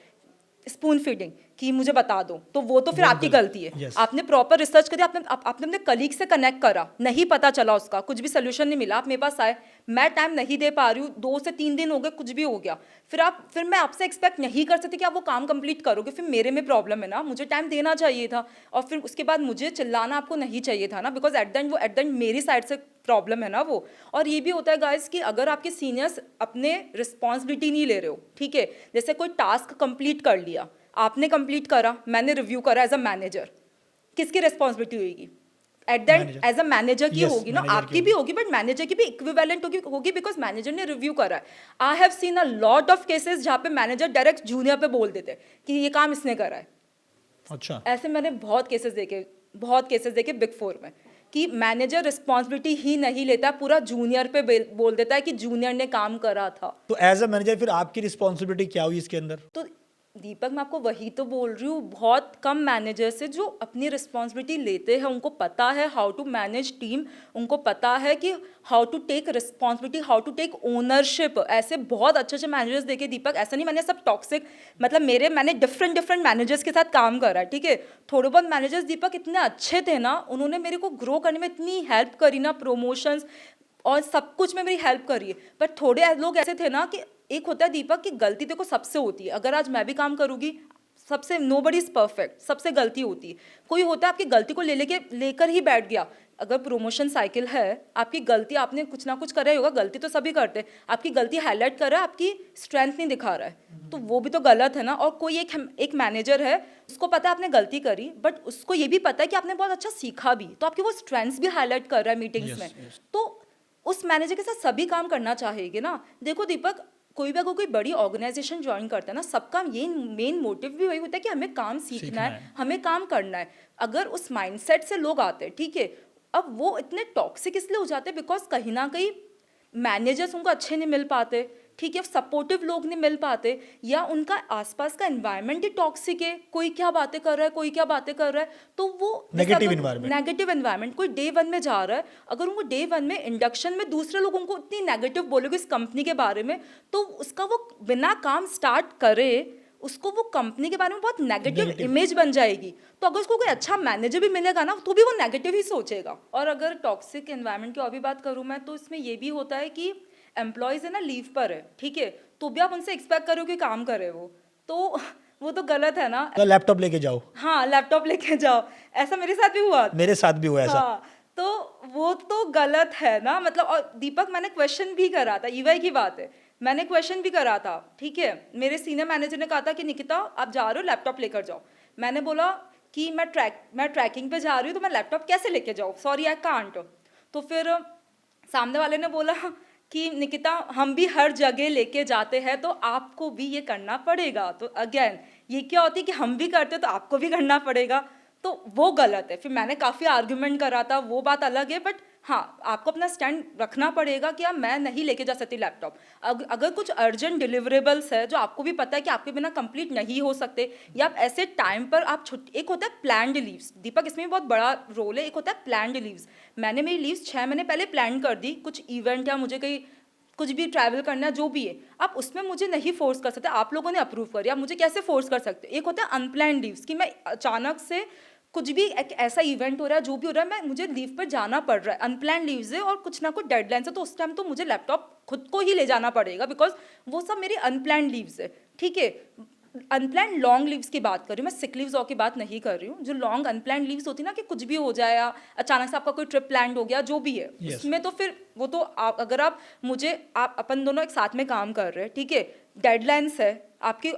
स्पून फीडिंग कि मुझे बता दो, तो वो तो फिर आपकी गलती है। Yes. आपने प्रॉपर रिसर्च करी, आपने अपने कलीग से कनेक्ट करा, नहीं पता चला, उसका कुछ भी सोल्यूशन नहीं मिला, आप मेरे पास आए, मैं टाइम नहीं दे पा रही हूँ, 2 से 3 दिन हो गए, कुछ भी हो गया, फिर मैं आपसे एक्सपेक्ट नहीं कर सकती कि आप वो काम कंप्लीट करोगे। फिर मेरे में प्रॉब्लम है ना, मुझे टाइम देना चाहिए था, और फिर उसके बाद मुझे चिल्लाना आपको नहीं चाहिए था ना, बिकॉज एट द एंड मेरी साइड से प्रॉब्लम है ना वो। और ये भी होता है गाइस कि अगर आपके सीनियर्स अपने रिस्पॉन्सिबिलिटी नहीं ले रहे हो, ठीक है, जैसे कोई टास्क कंप्लीट कर लिया, आपने कंप्लीट करा, मैंने रिव्यू करा एज अ मैनेजर, किसकी रिस्पॉन्सिबिलिटी होगी? At the end as a manager की Yes, होगी ना, manager की आपकी भी होगी, बट मैनेजर की भी इक्विवेलेंट होगी बिकॉज मैनेजर ने रिव्यू करा है। I have seen a lot of cases जहाँ पे मैनेजर डायरेक्ट जूनियर पे बोल देते हैं कि ये काम इसने करा है। अच्छा। ऐसे मैंने बहुत केसेस देखे बिग 4 में, कि मैनेजर रिस्पॉन्सिबिलिटी ही नहीं लेता, पूरा जूनियर पे बोल देता है कि जूनियर ने काम करा था। तो एज अ मैनेजर फिर आपकी रिस्पॉन्सिबिलिटी क्या हुई इसके अंदर? तो दीपक मैं आपको वही तो बोल रही हूँ, बहुत कम मैनेजर्स है जो अपनी रिस्पॉन्सिबिलिटी लेते हैं, उनको पता है हाउ टू मैनेज टीम, उनको पता है कि how to take responsibility, how to take ownership. ऐसे बहुत अच्छे मैनेजर्स देखे दीपक, ऐसा नहीं मैंने सब टॉक्सिक, मतलब मैंने डिफरेंट मैनेजर्स के साथ काम करा है, ठीक है। थोड़े बहुत मैनेजर्स दीपक इतने अच्छे थे ना, उन्होंने मेरे को ग्रो करने में इतनी हेल्प करी ना, प्रमोशंस और सब कुछ में मेरी हेल्प करी है। पर थोड़े लोग ऐसे थे ना कि एक होता है दीपक कि गलती देखो सबसे होती है, अगर आज मैं भी काम करूंगी, सबसे नोबडी इज परफेक्ट, सबसे गलती होती है। कोई होता है आपकी गलती को लेकर ही बैठ गया। अगर प्रमोशन साइकिल है, आपकी गलती, आपने कुछ ना कुछ करा ही होगा, गलती तो सभी करते हैं, आपकी गलती हाईलाइट कर रहा है, आपकी स्ट्रेंथ नहीं दिखा रहा है, तो वो भी तो गलत है ना। और कोई एक मैनेजर है, उसको पता है आपने गलती करी, बट उसको ये भी पता है कि आपने बहुत अच्छा सीखा भी, तो आपकी वो स्ट्रेंथ्स भी हाईलाइट कर रहा है मीटिंग्स में। तो उस मैनेजर के साथ सभी काम करना चाहेंगे ना। देखो दीपक, कोई भी अगर कोई बड़ी ऑर्गेनाइजेशन ज्वाइन करता है ना, सबका ये मेन मोटिव भी वही होता है कि हमें काम सीखना है, हमें काम करना है। अगर उस माइंडसेट से लोग आते हैं, ठीक है, अब वो इतने टॉक्सिक इसलिए हो जाते हैं बिकॉज कहीं ना कहीं मैनेजर्स उनको अच्छे नहीं मिल पाते, ठीक है, सपोर्टिव लोग नहीं मिल पाते, या उनका आसपास का एनवायरनमेंट ही टॉक्सिक है, कोई क्या बातें कर रहा है, कोई क्या बातें कर रहा है, तो वो नेगेटिव एनवायरनमेंट। कोई डे 1 में जा रहा है, अगर उनको डे 1 में इंडक्शन में दूसरे लोग उनको इतनी नेगेटिव बोलोगे इस कंपनी के बारे में, तो उसका वो बिना काम स्टार्ट करे उसको वो कंपनी के बारे में बहुत नेगेटिव इमेज बन जाएगी। तो अगर उसको कोई अच्छा मैनेजर भी मिलेगा ना, तो भी वो नेगेटिव ही सोचेगा। और अगर टॉक्सिक एनवायरनमेंट की और भी बात करूँ मैं, तो इसमें ये भी होता है कि एम्प्लॉयज़ है ना लीव पर है, ठीक है, तो भी आप उनसे एक्सपेक्ट करो कि काम करे वो तो गलत है ना। तो लैपटॉप लेके जाओ। हाँ, लैपटॉप लेके जाओ, ऐसा मेरे साथ भी हुआ। मेरे साथ भी हुआ ऐसा। हाँ, तो वो तो गलत है ना, मतलब। और दीपक मैंने क्वेश्चन भी करा था, ईवाई की बात है, मैंने क्वेश्चन भी करा था, ठीक है। मेरे सीनियर मैनेजर ने कहा था कि निकिता आप जा रहे हो, लैपटॉप लेकर जाओ। मैंने बोला कि मैं ट्रैकिंग पे जा रही हूँ तो मैं लैपटॉप कैसे लेके जाऊँ, सॉरी आई कांट। तो फिर सामने वाले ने बोला कि निकिता हम भी हर जगह लेके जाते हैं तो आपको भी ये करना पड़ेगा। तो अगेन ये क्या होती है कि हम भी करते तो आपको भी करना पड़ेगा, तो वो गलत है। फिर मैंने काफ़ी आर्ग्यूमेंट करा था, वो बात अलग है, बट हाँ आपको अपना स्टैंड रखना पड़ेगा कि मैं नहीं लेके जा सकती लैपटॉप। अगर कुछ अर्जेंट डिलीवरेबल्स है जो आपको भी पता है कि आपके बिना कंप्लीट नहीं हो सकते, या आप ऐसे टाइम पर आप छुट्टी, एक होता है प्लान्ड लीव्स, दीपक इसमें भी बहुत बड़ा रोल है, एक होता है प्लान्ड लीव्स। मैंने मेरी लीव्स 6 महीने पहले प्लान कर दी, कुछ इवेंट या मुझे कहीं कुछ भी ट्रैवल करना है, जो भी है, आप उसमें मुझे नहीं फोर्स कर सकते। आप लोगों ने अप्रूव करी, आप मुझे कैसे फोर्स कर सकते हो। एक होता है अनप्लान्ड लीव्स कि मैं अचानक से कुछ भी एक ऐसा इवेंट हो रहा है, जो भी हो रहा है, मुझे लीव पर जाना पड़ रहा है, अनप्लान्ड लीव्स है और कुछ ना कुछ डेडलाइन है, तो उस टाइम तो मुझे लैपटॉप खुद को ही ले जाना पड़ेगा, बिकॉज वो सब मेरी अनप्लान्ड लीव्स है, ठीक है। अनप्लान्ड लॉन्ग लीव्स की बात कर रही हूँ मैं, सिक लीव्स की बात नहीं कर रही हूँ। जो लॉन्ग अनप्लान्ड लीव्स होती है ना, कि कुछ भी हो जाए या अचानक से आपका कोई ट्रिप प्लान हो गया, जो भी है, Yes. उसमें तो फिर वो तो अगर आप अपन दोनों एक साथ में काम कर रहे हैं, ठीक है, डेडलाइंस है आपकी,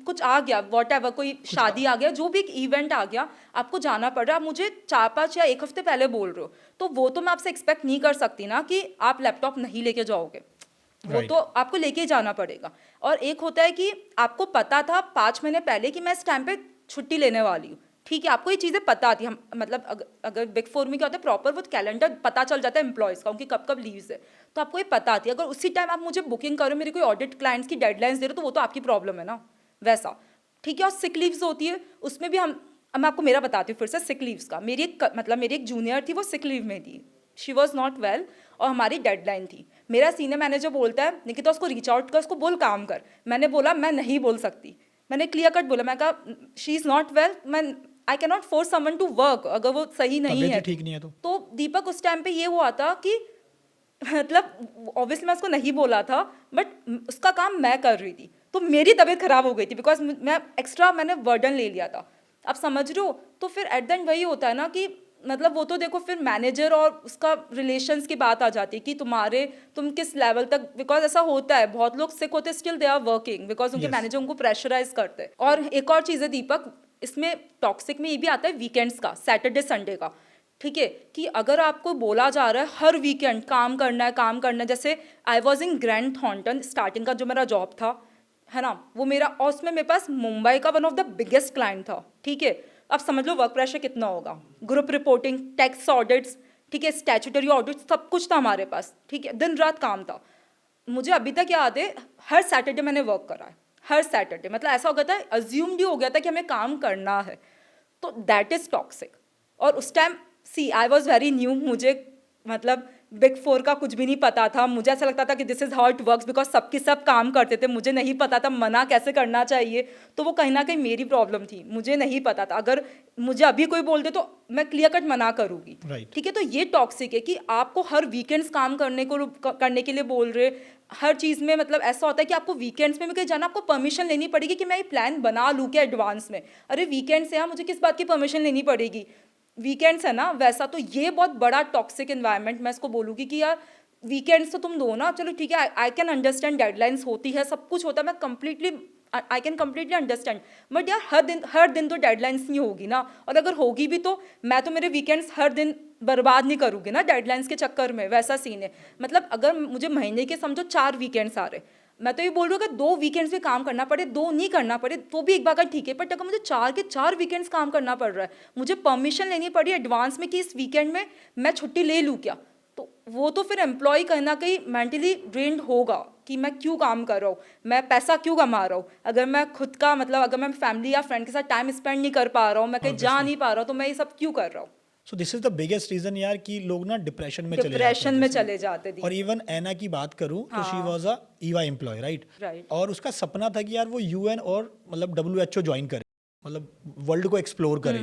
कुछ आ गया, वॉट एवर, कोई शादी आ गया, जो भी एक इवेंट आ गया, आपको जाना पड़ रहा है, आप मुझे 4-5 या 1 हफ्ते पहले बोल रहे हो, तो वो तो मैं आपसे एक्सपेक्ट नहीं कर सकती ना कि आप लैपटॉप नहीं लेके जाओगे, वो Right. तो आपको लेके ही जाना पड़ेगा। और एक होता है कि आपको पता था 5 महीने पहले कि मैं इस टाइम पे छुट्टी लेने वाली हूँ, ठीक है, आपको ये चीज़ें पता थी। हम मतलब अगर बिग फोर में क्या होता है, प्रॉपर वो कैलेंडर पता चल जाता है एम्प्लॉयज़ का, उनकी कब कब लीव्स है, तो आपको ये पता थी। अगर उसी टाइम आप मुझे बुकिंग करो, मेरी कोई ऑडिट क्लाइंट्स की डेडलाइंस दे रहे हो, तो वो तो आपकी प्रॉब्लम है ना, वैसा, ठीक है। और सिक लीव्स होती है, उसमें भी मैं आपको मेरा बताती हूँ फिर से सिक लीव्स का। मेरी एक जूनियर थी, वो सिक लीव में थी, शी वॉज नॉट वेल, और हमारी डेडलाइन थी। मेरा सीनियर मैनेजर बोलता है निकिता उसको रीच आउट कर, उसको बोल काम कर। मैंने बोला मैं नहीं बोल सकती, मैंने क्लियर कट बोला, मैं कहा शी इज़ नॉट वेल, मैं I can not force someone to work अगर वो सही नहीं तबीयत है। ही ठीक नहीं है तो दीपक उस टाइम पे ये हुआ था कि मतलब ऑब्वियसली मैं उसको नहीं बोला था, बट उसका काम मैं कर रही थी, तो मेरी तबीयत खराब हो गई थी, बिकॉज मैंने वर्डन ले लिया था, आप समझ रहे हो। तो फिर एट द एंड वही होता है ना कि मतलब वो तो देखो फिर मैनेजर और उसका रिलेशंस की बात आ जाती है कि तुम किस लेवल तक, बिकॉज ऐसा होता है बहुत लोग सिक होते still they are working, because उनके Yes. मैनेजर उनको प्रेशराइज करते हैं। और एक और चीज़ है दीपक, इसमें टॉक्सिक में ये भी आता है वीकेंड्स का, सैटरडे संडे का, ठीक है, कि अगर आपको बोला जा रहा है हर वीकेंड काम करना है, जैसे I was in grand Thornton, starting का जो मेरा जॉब था, है ना, वो मेरा, और उसमें मेरे पास मुंबई का one of the biggest client था, ठीक है। अब समझ लो वर्क प्रेशर कितना होगा, ग्रुप रिपोर्टिंग, टैक्स ऑडिट्स, ठीक है, स्टैट्यूटरी ऑडिट्स, सब कुछ था हमारे पास, ठीक है, दिन रात काम था। मुझे अभी तक याद है, हर सैटरडे मैंने वर्क करा है, हर सैटरडे, मतलब ऐसा हो गया था, अज्यूम्ड ही हो गया था कि हमें काम करना है, तो दैट इज़ टॉक्सिक। और उस time I was very new, मुझे मतलब बिग फोर का कुछ भी नहीं पता था, मुझे ऐसा लगता था कि this is how it works, because सबके सब काम करते थे, मुझे नहीं पता था मना कैसे करना चाहिए, तो वो कहीं ना कहीं मेरी प्रॉब्लम थी, मुझे नहीं पता था। अगर मुझे अभी कोई बोल दे तो मैं क्लियर कट मना करूँगी, Right. ठीक है। तो ये टॉक्सिक है कि आपको हर वीकेंड्स काम करने के लिए बोल रहे, हर चीज़ में, मतलब ऐसा होता है कि आपको वीकेंड्स में भी कहीं जाना, आपको परमिशन लेनी पड़ेगी कि मैं ये प्लान बना लूँ क्या एडवांस में। अरे वीकेंड्स है यार, मुझे किस बात की परमिशन लेनी पड़ेगी, वीकेंड्स है ना, वैसा। तो ये बहुत बड़ा टॉक्सिक इन्वायरमेंट मैं इसको बोलूँगी कि यार वीकेंड्स तो तुम दो ना, चलो ठीक है, आई कैन अंडरस्टैंड, डेडलाइंस होती है, सब कुछ होता है, मैं I can completely understand, but यार हर दिन तो डेडलाइंस नहीं होगी ना, और अगर होगी भी तो मैं तो मेरे वीकेंड्स हर दिन बर्बाद नहीं करूँगी ना डेडलाइंस के चक्कर में, वैसा सीन है। मतलब अगर मुझे महीने के समझो 4 वीकेंड्स आ रहे, मैं तो ये बोल रही हूँ कि 2 वीकेंड्स में काम करना पड़े, 2 नहीं करना पड़े तो भी एक बार का ठीक है, बट अगर मुझे 4 के 4 वीकेंड्स काम करना पड़ रहा है, मुझे परमिशन लेनी पड़ी एडवांस में कि इस वीकेंड में मैं छुट्टी ले लूँ क्या, तो वो तो फिर एम्प्लॉय कहीं ना कहीं मेंटली ड्रेन्ड होगा कि मैं क्यों काम कर रहा हूँ, मैं पैसा क्यों कमा रहा हूँ, अगर मैं खुद का मतलब अगर मैं फैमिली या फ्रेंड के साथ टाइम स्पेंड नहीं कर पा रहा हूँ, मैं कहीं जा नहीं पा रहा हूँ, तो मैं ये सब क्यों कर रहा हूँ। So this is the biggest reason यार कि लोग ना डिप्रेशन में चले जाते डिप्रेशन हैं में जैसे। चले जाते दी। और इवन एना की बात करूं तो she was a EY employee, right. Right. और उसका सपना था कि यार वो यूएन और मतलब WHO ज्वाइन करे, मतलब वर्ल्ड को एक्सप्लोर करे।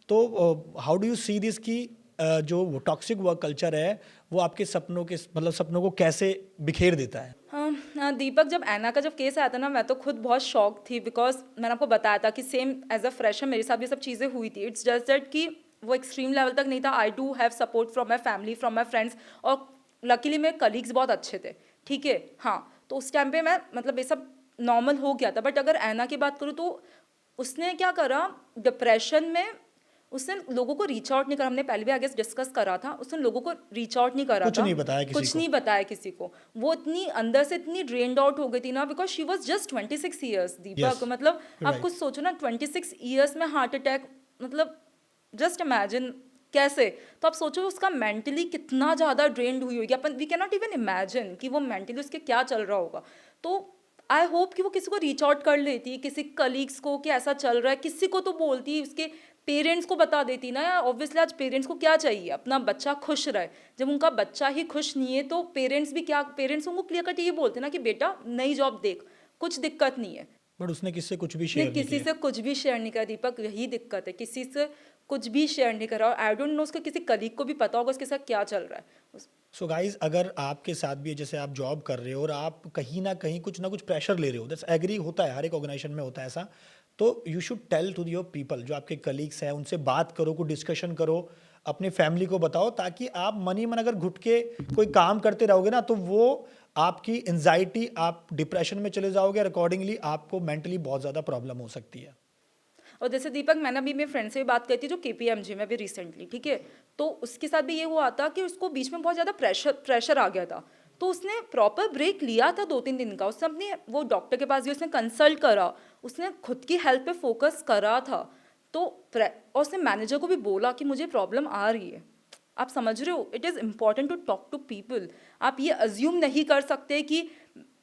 तो how do you see this कि जो टॉक्सिक वर्क कल्चर है वो आपके सपनों को कैसे बिखेर देता है। हाँ, दीपक जब एना का जब केस आया था ना, मैं तो खुद बहुत शॉक थी, बिकॉज मैंने आपको बताया था कि सेम एज अ फ्रेशर मेरे साथ भी सब चीज़ें हुई थी। इट्स जस्ट दैट कि वो एक्सट्रीम लेवल तक नहीं था। I do have support from my family, from my friends, और लकीली मेरे कलीग्स बहुत अच्छे थे, ठीक है। हाँ, तो उस टाइम पे मैं मतलब ये सब नॉर्मल हो गया था। बट अगर ऐना की बात करूँ तो उसने क्या करा, डिप्रेशन में उसने लोगों को रीच आउट नहीं करा। हमने पहले भी आगे डिस्कस करा था, उसने लोगों को रीच आउट नहीं करा कुछ था, नहीं बताया किसी कुछ को। नहीं बताया किसी को। वो इतनी अंदर से इतनी ड्रेन्ड आउट हो गई थी ना, because she was just 26 years Deepak. Yes, मतलब आप right. कुछ सोचो ना, 26 ईयर्स में हार्ट अटैक, मतलब जस्ट इमेजिन कैसे। तो आप सोचो उसका मेंटली कितना ज़्यादा ड्रेन्ड हुई होगी। अपन वी कैन नॉट इवन इमेजिन कि वो मेंटली उसके क्या चल रहा होगा। तो आई होप कि वो किसी को रीच आउट कर लेती, किसी कलीग्स को कि ऐसा चल रहा है, किसी को तो बोलती, उसके पेरेंट्स को बता देती ना यार। ऑब्वियसली आज पेरेंट्स को क्या चाहिए, अपना बच्चा खुश रहे। जब उनका बच्चा ही खुश नहीं है तो पेरेंट्स भी क्या, पेरेंट्स उनको क्लियर कट ये बोलते ना कि बेटा नई जॉब देख, कुछ दिक्कत नहीं है। बट उसने किससे कुछ भी नहीं, शेयर नहीं किसी किया। से कुछ भी शेयर नहीं करा दीपक, यही दिक्कत है, किसी से कुछ भी शेयर नहीं करा। और आई डोंट नो उसके किसी कलीग को भी पता होगा उसके साथ क्या चल रहा है। सो गाइज, अगर आपके साथ भी है, जैसे आप जॉब कर रहे हो और आप कहीं ना कुछ प्रेशर ले रहे हो, दैट्स एग्री, होता है, हर एक ऑर्गेनाइजेशन में होता है ऐसा, तो you should tell to your people, जो आपके कलीग्स हैं उनसे बात करो, कोई डिस्कशन करो, अपनी फैमिली को बताओ, ताकि आप मन ही मन अगर घुट के कोई काम करते रहोगे ना तो वो आपकी एंजाइटी, आप डिप्रेशन में चले जाओगे, अकॉर्डिंगली आपको मेंटली बहुत ज़्यादा प्रॉब्लम हो सकती है। और जैसे दीपक, मैंने अभी मेरे फ्रेंड से भी बात करी थी जो KPMG में भी रिसेंटली, ठीक है, तो उसके साथ भी ये हुआ था कि उसको बीच में बहुत ज़्यादा प्रेशर आ गया था। तो उसने प्रॉपर ब्रेक लिया था 2-3 दिन का। उसने अपनी वो डॉक्टर के पास गई, उसने कंसल्ट करा, उसने खुद की हेल्थ पे फोकस करा था। तो और उसने मैनेजर को भी बोला कि मुझे प्रॉब्लम आ रही है। आप समझ रहे हो, it is important to talk to people. आप ये अज्यूम नहीं कर सकते कि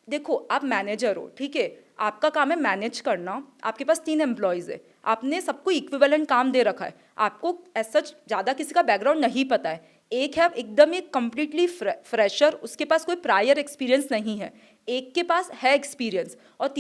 देखो आप मैनेजर हो, ठीक है, आपका काम है मैनेज करना, आपके पास 3 एम्प्लॉयज़ है, आपने सबको इक्विवेलेंट काम दे रखा है, आपको एज सच ज़्यादा किसी का बैकग्राउंड नहीं पता है। एक है एकदम एक कम्प्लीटली फ्रेशर, उसके पास कोई प्रायर एक्सपीरियंस नहीं है, एक के पास है एक्सपीरियंस और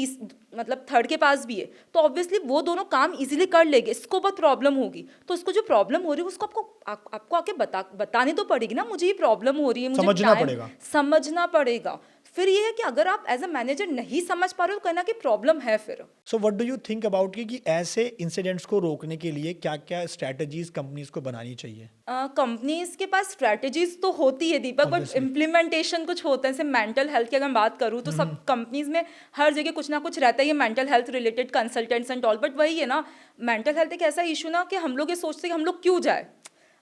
मतलब थर्ड के पास भी है। तो ऑब्वियसली वो दोनों काम इजीली कर लेंगे, इसको बहुत प्रॉब्लम होगी। तो उसको जो प्रॉब्लम हो रही है उसको आपको आके बतानी तो पड़ेगी ना, मुझे ये प्रॉब्लम हो रही है, मुझे समझना time पड़ेगा। समझना पड़ेगा। फिर ये है कि अगर आप एज अ मैनेजर नहीं समझ पा रहे हो, कहना कि प्रॉब्लम है फिर। So what do you think about कि ऐसे इंसिडेंट्स को रोकने के लिए क्या क्या स्ट्रैटेजीज कंपनीज को बनानी चाहिए? कंपनीज के पास स्ट्रैटेजीज तो होती है दीपक, बट Obviously. इम्प्लीमेंटेशन कुछ होता है। जैसे मेंटल हेल्थ की अगर मैं बात करूँ तो सब कंपनीज में हर जगह कुछ ना कुछ रहता है, ये mental health related consultants and all. But वही है ना, मेंटल हेल्थ एक ऐसा इशू ना कि हम लोग ये सोचते हैं कि हम लोग क्यों जाए।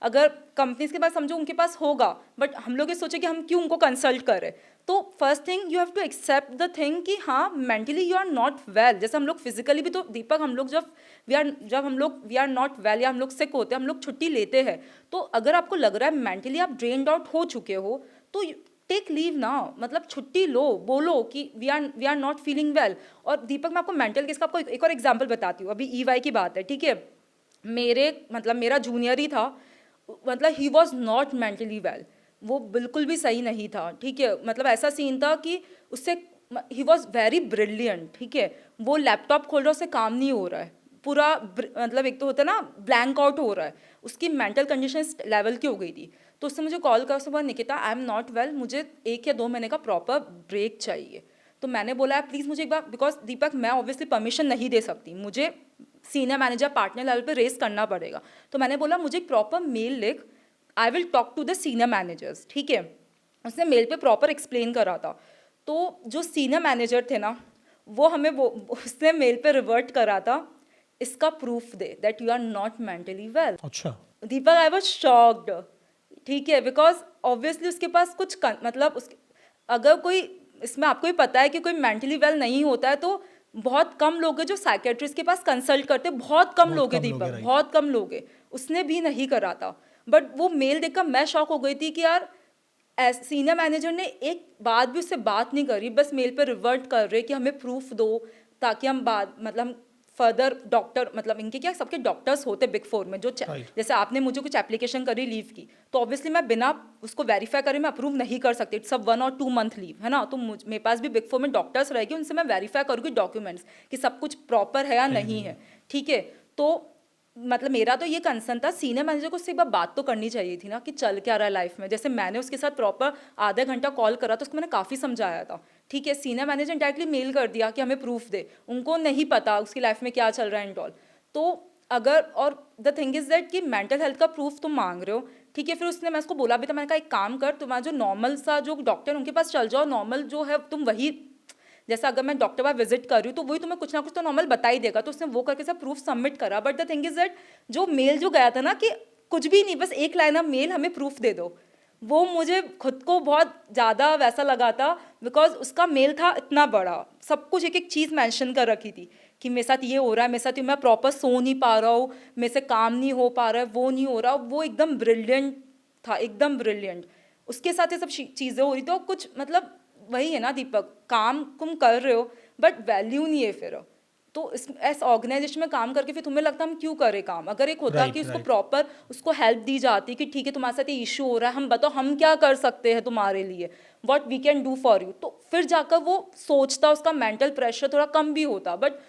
अगर कंपनीज के पास समझो उनके पास होगा, बट हम लोग ये सोचे कि हम क्यों उनको कंसल्ट करें। तो first thing you have to accept the thing कि हाँ mentally you are not well. जैसे हम लोग फिजिकली भी तो दीपक, हम लोग जब हम लोग वी आर नॉट वेल या हम लोग सिक होते हैं, हम लोग छुट्टी लेते हैं। तो अगर आपको लग रहा है मेंटली आप ड्रेन्ड आउट हो चुके हो तो टेक लीव ना, मतलब छुट्टी लो, बोलो कि we are not feeling well. और दीपक मैं आपको मेंटल केस का आपको एक और एग्जाम्पल बताती हूँ। अभी EY की बात है, ठीक है, मेरा जूनियर ही था, मतलब he was not mentally well, वो बिल्कुल भी सही नहीं था, ठीक है। मतलब ऐसा सीन था कि उससे ही वॉज वेरी ब्रिलियंट, ठीक है, वो लैपटॉप खोल रहा है, उससे काम नहीं हो रहा है, पूरा मतलब एक तो होता है ना ब्लैंक आउट हो रहा है, उसकी मेंटल कंडीशन इस लेवल की हो गई थी। तो उससे मुझे कॉल कर, उसने बोला Nikita I am not well, मुझे 1 या 2 महीने का प्रॉपर ब्रेक चाहिए। तो मैंने बोला प्लीज़ मुझे एक बार, बिकॉज दीपक मैं ऑब्वियसली परमिशन नहीं दे सकती, मुझे सीनियर मैनेजर पार्टनर लेवल पे रेस करना पड़ेगा। तो मैंने बोला मुझे एक प्रॉपर मेल लिख, I will talk to the senior managers, ठीक है। उसने मेल पे प्रॉपर एक्सप्लेन करा था। तो जो सीनियर मैनेजर थे ना, वो हमें उसने मेल पे रिवर्ट करा था, इसका प्रूफ दे that you are not mentally well. अच्छा। दीपक आई वॉज शॉक्ड, ठीक है, बिकॉज ऑब्वियसली उसके पास कुछ मतलब उसके, अगर कोई इसमें आपको ही पता है कि कोई मेंटली वेल नहीं होता है तो बहुत कम लोग हैं जो साइकेट्रिस्ट के पास कंसल्ट करते, बहुत कम लोग हैं दीपक, right. बहुत कम लोग हैं। उसने भी नहीं करा था। बट वो मेल देखकर मैं शॉक हो गई थी कि यार सीनियर मैनेजर ने एक बात भी उससे बात नहीं करी, बस मेल पे रिवर्ट कर रहे कि हमें प्रूफ दो ताकि हम मतलब फर्दर डॉक्टर, मतलब इनके क्या सबके डॉक्टर्स होते बिग 4 में जो जैसे आपने मुझे कुछ एप्लीकेशन करी लीव की, तो ऑब्वियसली मैं बिना उसको वेरीफाई करे मैं अप्रूव नहीं कर सकती। इट्स 1 और 2 मंथ लीव है ना, तो मेरे पास भी बिग 4 में डॉक्टर्स रहेगी, उनसे मैं वेरीफाई करूँगी डॉक्यूमेंट्स कि सब कुछ प्रॉपर है या नहीं है, ठीक है। तो मतलब मेरा तो ये कंसर्न था, सीनियर मैनेजर को उससे एक बार बात तो करनी चाहिए थी ना कि चल क्या रहा है लाइफ में। जैसे मैंने उसके साथ प्रॉपर आधा घंटा कॉल करा तो उसको मैंने काफ़ी समझाया था, ठीक है। सीनियर मैनेजर ने डायरेक्टली मेल कर दिया कि हमें प्रूफ दे, उनको नहीं पता उसकी लाइफ में क्या चल रहा है एंड ऑल। तो अगर, और द थिंग इज दैट कि मेंटल हेल्थ का प्रूफ तुम मांग रहे हो, ठीक है। फिर उसने, मैं उसको बोला भी था, मैंने कहा एक काम कर, तुम्हारा जो नॉर्मल सा जो डॉक्टर उनके पास चल जाओ, नॉर्मल जो है तुम वही जैसे अगर मैं डॉक्टर पास विजिट कर रही हूँ तो वही तुम्हें कुछ ना कुछ तो नॉर्मल बता ही देगा, तो उसने वो करके सब प्रूफ सबमिट करा। But the thing is that जो मेल जो गया था ना कि कुछ भी नहीं, बस एक लाइन ऑफ मेल, हमें प्रूफ दे दो, वो मुझे खुद को बहुत ज़्यादा वैसा लगा था, बिकॉज उसका मेल था इतना बड़ा, सब कुछ एक एक चीज़ मेंशन कर रखी थी कि मेरे साथ ये हो रहा है, मेरे साथ ये, मैं प्रॉपर सो नहीं पा रहा हूँ, मेरे से काम नहीं हो पा रहा है, वो नहीं हो रहा। वो एकदम ब्रिलियंट था, एकदम ब्रिलियंट। उसके साथ ये सब चीज़ें हो रही थी, और कुछ मतलब वही है ना दीपक, काम तुम कर रहे हो बट वैल्यू नहीं है फिर। तो इस ऑर्गेनाइजेशन में काम करके फिर तुम्हें लगता है हम क्यों करें काम? अगर एक होता कि उसको प्रॉपर उसको हेल्प दी जाती कि ठीक है तुम्हारे साथ ये इशू हो रहा है, हम बताओ हम क्या कर सकते हैं तुम्हारे लिए, what we can do for you, तो फिर जाकर वो सोचता, उसका मेंटल प्रेशर थोड़ा कम भी होता। बट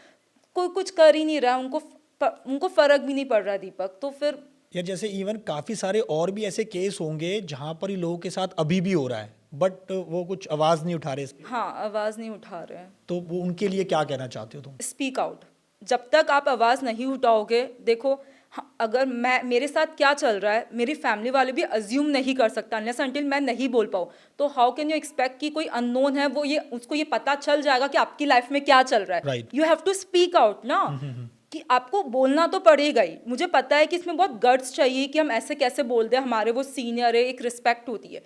कोई कुछ कर ही नहीं रहा, उनको फर्क भी नहीं पड़ रहा दीपक। तो फिर यार जैसे इवन काफ़ी सारे और भी ऐसे केस होंगे जहाँ पर ये लोगों के साथ अभी भी हो रहा है, बट वो कुछ आवाज़ नहीं उठा रहे इस पे। हाँ, आवाज़ नहीं उठा रहे हैं। तो वो उनके लिए क्या कहना चाहते हो तुम? Speak out. जब तक आप आवाज़ नहीं उठाओगे, देखो अगर मेरे साथ क्या चल रहा है, मेरी फैमिली वाले भी अज्यूम नहीं कर सकता अनलेस अनटिल मैं नहीं बोल पाऊँ। तो हाउ कैन यू एक्सपेक्ट कि कोई अननोन है वो उसको ये पता चल जाएगा कि आपकी लाइफ में क्या चल रहा है? You have to speak out ना, कि आपको बोलना तो पड़ेगा ही। मुझे पता है कि इसमें बहुत गट्स चाहिए कि हम ऐसे कैसे बोल दें, हमारे वो सीनियर है, एक रिस्पेक्ट होती है,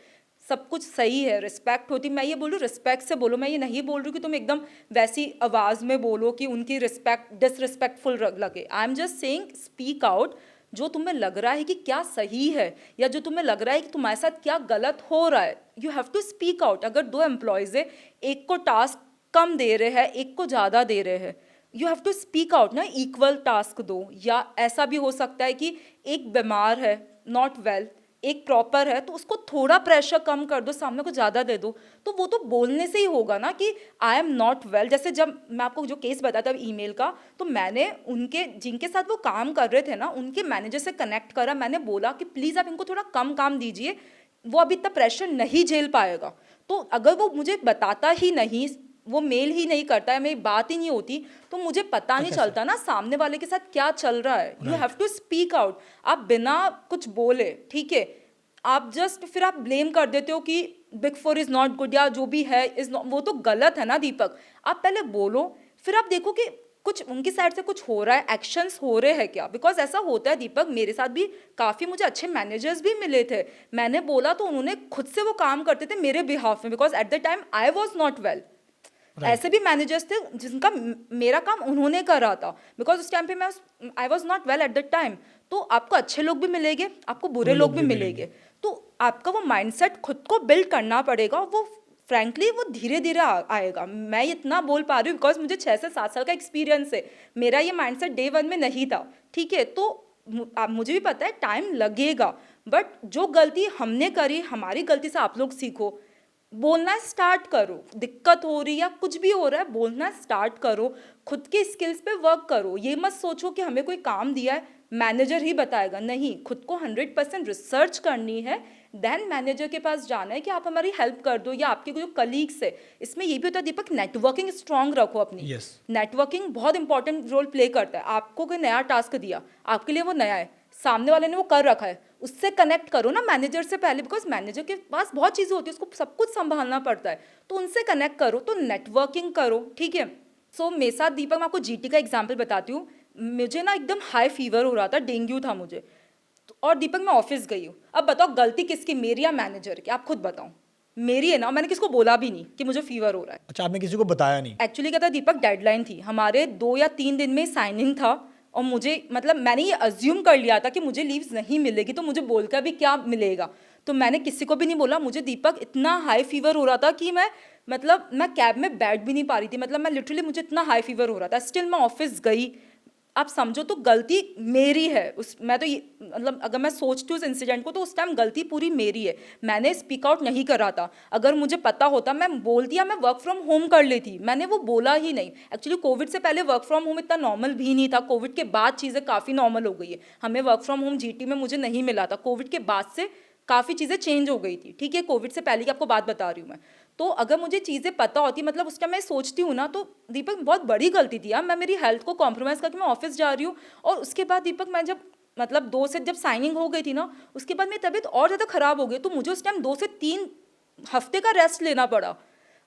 सब कुछ सही है, रिस्पेक्ट होती, मैं ये बोल रही हूँ रिस्पेक्ट से बोलो। मैं ये नहीं बोल रही हूँ कि तुम एकदम वैसी आवाज़ में बोलो कि उनकी रिस्पेक्ट डिसरिस्पेक्टफुल लगे। I am just saying speak out. जो तुम्हें लग रहा है कि क्या सही है, या जो तुम्हें लग रहा है कि तुम्हारे साथ क्या गलत हो रहा है, you have to speak out. अगर 2 एम्प्लॉयज़ है, एक को टास्क कम दे रहे हैं, एक को ज़्यादा दे रहे हैं, you have to speak out ना, इक्वल टास्क दो। या ऐसा भी हो सकता है कि एक बीमार है, नॉट वेल, एक प्रॉपर है, तो उसको थोड़ा प्रेशर कम कर दो, सामने को ज़्यादा दे दो। तो वो तो बोलने से ही होगा ना कि आई एम नॉट वेल। जैसे जब मैं आपको जो केस बताया था ईमेल का, तो मैंने उनके जिनके साथ वो काम कर रहे थे ना, उनके मैनेजर से कनेक्ट करा, मैंने बोला कि प्लीज़ आप इनको थोड़ा कम काम दीजिए, वो अभी इतना प्रेशर नहीं झेल पाएगा। तो अगर वो मुझे बताता ही नहीं, वो मेल ही नहीं करता है, मेरी बात ही नहीं होती, तो मुझे पता नहीं चलता ना सामने वाले के साथ क्या चल रहा है। You have to speak out. आप बिना कुछ बोले, ठीक है, आप जस्ट फिर आप ब्लेम कर देते हो कि big four is not good या जो भी है इज नॉट, वो तो गलत है ना दीपक। आप पहले बोलो, फिर आप देखो कि कुछ उनकी साइड से कुछ हो रहा है, एक्शंस हो रहे हैं क्या। बिकॉज ऐसा होता है दीपक, मेरे साथ भी काफ़ी मुझे अच्छे मैनेजर्स भी मिले थे, मैंने बोला तो उन्होंने खुद से वो काम करते थे मेरे बिहाफ में, because at the time I was not well. ऐसे भी मैनेजर्स थे जिनका मेरा काम उन्होंने करा था, बिकॉज उस टाइम पे मैं आई was not well at the time. तो आपको अच्छे लोग भी मिलेंगे, आपको बुरे लोग भी मिलेंगे, तो आपका वो माइंडसेट खुद को बिल्ड करना पड़ेगा। वो फ्रैंकली वो धीरे धीरे आएगा। मैं इतना बोल पा रही हूँ बिकॉज मुझे 6 से 7 साल का एक्सपीरियंस है, मेरा ये माइंडसेट डे 1 में नहीं था, ठीक है। तो मुझे भी पता है टाइम लगेगा, बट जो गलती हमने करी, हमारी गलती से आप लोग सीखो, बोलना स्टार्ट करो। दिक्कत हो रही या कुछ भी हो रहा है, बोलना स्टार्ट करो, खुद के स्किल्स पे वर्क करो। ये मत सोचो कि हमें कोई काम दिया है मैनेजर ही बताएगा, नहीं, खुद को 100% रिसर्च करनी है, देन मैनेजर के पास जाना है कि आप हमारी हेल्प कर दो, या आपके जो कलीग्स है। इसमें ये भी होता है दीपक, नेटवर्किंग स्ट्रांग रखो अपनी। नेटवर्किंग बहुत इंपॉर्टेंट रोल प्ले करता है। आपको कोई नया टास्क दिया, आपके लिए वो नया है, सामने वाले ने वो कर रखा है, उससे कनेक्ट करो ना मैनेजर से पहले, बिकॉज मैनेजर के पास बहुत चीज़ें होती है, उसको सब कुछ संभालना पड़ता है, तो उनसे कनेक्ट करो, तो नेटवर्किंग करो, ठीक है। सो मेरे साथ दीपक, मैं आपको जीटी का एग्जाम्पल बताती हूँ। मुझे ना एकदम हाई फीवर हो रहा था, डेंगू था मुझे, और दीपक मैं ऑफिस गई हूँ। अब बताओ गलती किसकी, मेरी या मैनेजर की? आप खुद बताओ। मेरी है ना, मैंने किसको बोला भी नहीं कि मुझे फीवर हो रहा है। अच्छा, आपने किसी को बताया नहीं? एक्चुअली क्या था दीपक, डेडलाइन थी हमारे, 2 या 3 दिन में साइनिंग था, और मुझे मतलब मैंने ये अज्यूम कर लिया था कि मुझे लीव्स नहीं मिलेगी, तो मुझे बोलकर भी क्या मिलेगा, तो मैंने किसी को भी नहीं बोला। मुझे दीपक इतना हाई फीवर हो रहा था कि मैं कैब में बैठ भी नहीं पा रही थी, मतलब मैं लिटरली, मुझे इतना हाई फीवर हो रहा था, स्टिल मैं ऑफिस गई। आप समझो, तो गलती मेरी है मैं तो ये मतलब अगर मैं सोचती हूँ उस इंसिडेंट को, तो उस टाइम गलती पूरी मेरी है। मैंने स्पीक आउट नहीं करा था। अगर मुझे पता होता, मैं बोलती या मैं वर्क फ्रॉम होम कर लेती, मैंने वो बोला ही नहीं। एक्चुअली कोविड से पहले वर्क फ्रॉम होम इतना नॉर्मल भी नहीं था, कोविड के बाद चीज़ें काफ़ी नॉर्मल हो गई है। हमें वर्क फ्रॉम होम जीटी में मुझे नहीं मिला था, कोविड के बाद से काफ़ी चीज़ें चेंज हो गई थी, ठीक है। कोविड से पहले की आपको बात बता रही हूँ मैं। तो अगर मुझे चीज़ें पता होती, मतलब उस टाइम मैं सोचती हूँ ना, तो दीपक बहुत बड़ी गलती थी यार। मैं मेरी हेल्थ को कॉम्प्रोमाइज़ करके मैं ऑफिस जा रही हूँ, और उसके बाद दीपक मैं जब 2 से जब साइनिंग हो गई थी ना, उसके बाद मेरी तबीयत और ज़्यादा ख़राब हो गई, तो मुझे उस टाइम 2 से 3 हफ्ते का रेस्ट लेना पड़ा।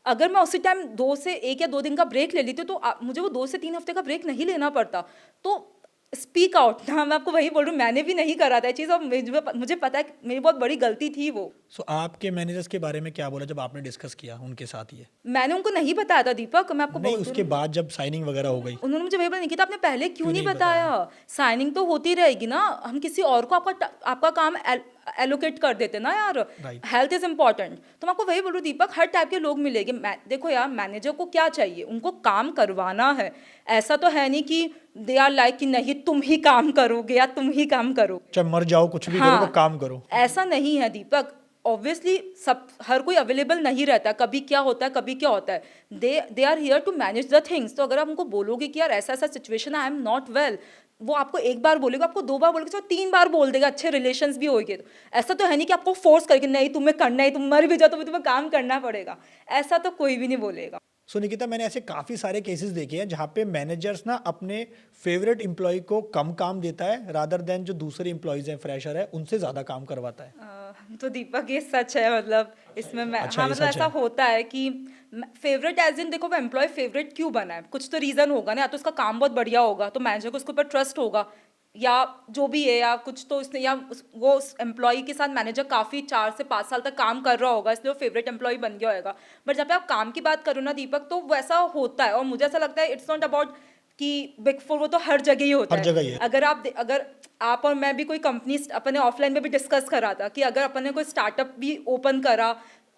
अगर मैं उसी टाइम 2 से 1 या 2 दिन का ब्रेक ले लेती तो मुझे वो 2 से 3 हफ्ते का ब्रेक नहीं लेना पड़ता। तो स्पीक आउट ना, मैं आपको वही बोल रही हूँ, मैंने भी नहीं करा था ये चीज़, और मुझे पता है कि मेरी बहुत बड़ी गलती थी वो। सो आपके मैनेजर्स के बारे में क्या बोला जब आपने डिस्कस किया उनके साथ ये? मैंने उनको नहीं बताया था दीपक, मैं आपको नहीं, बोलती उसके हूँ। बाद जब साइनिंग वगैरह हो गई उन्होंने मुझे वही बोला, निकिता आपने पहले क्यों नहीं नहीं बताया? साइनिंग तो होती रहेगी ना, हम किसी और को आपका काम एलोकेट कर देते ना यार। Right. Health is important. तो मैं आपको वही बोल रही हूँ दीपक, हर टाइप के लोग मिलेंगे। देखो यार, मैनेजर को क्या चाहिए, उनको काम करवाना है। ऐसा तो है नहीं कि दे आर लाइक कि नहीं तुम ही काम करोगे या तुम ही काम करोगे। चाहे मर जाओ कुछ भी करो, तो काम करो। ऐसा नहीं है दीपक। ऑब्वियसली सब हर कोई अवेलेबल नहीं रहता, कभी क्या होता है कभी क्या होता है। They are here to manage the things. तो अगर आप उनको बोलोगे कि यार ऐसा ऐसा सिचुएशन है, आई एम नॉट वेल, वो आपको 1 बार बोलेगा, आपको 2 बार बोलेगा, तो 3 बार बोल देगा, अच्छे रिलेशंस भी होंगे। तो ऐसा तो है नहीं कि आपको फोर्स करके नहीं तुम्हें करना है, तुम मर भी जाओ तो भी तुम्हें काम करना पड़ेगा, ऐसा तो कोई भी नहीं बोलेगा। सो निकिता, मैंने ऐसे काफ़ी सारे केसेस देखे हैं जहाँ पे मैनेजर्स ना अपने फेवरेट एम्प्लॉय को कम काम देता है रादर देन जो दूसरे एम्प्लॉयज हैं, फ्रेशर है, उनसे ज़्यादा काम करवाता है। तो दीपक ये सच है, मतलब इसमें मैं अच्छा, हाँ, ये मतलब सच ऐसा है। होता है कि फेवरेट एज इन, देखो वो एम्प्लॉय फेवरेट क्यों बना है, कुछ तो रीज़न होगा ना। या तो उसका काम बहुत बढ़िया होगा तो मैनेजर को उसके ऊपर ट्रस्ट होगा, या जो भी है, या कुछ तो उसने, या वो उस एम्प्लॉय के साथ मैनेजर काफ़ी 4 से 5 साल तक काम कर रहा होगा, इसलिए वो फेवरेट एम्प्लॉय बन गया होगा। बट जब पे आप काम की बात करो ना दीपक, तो वैसा होता है। और मुझे ऐसा लगता है इट्स नॉट अबाउट कि बिग फोर, वो तो हर जगह ही होता हर है। जगह ही है। अगर आप और मैं भी कोई कंपनी अपने ऑफलाइन में भी डिस्कस करा था कि अगर अपन ने कोई स्टार्टअप भी ओपन करा,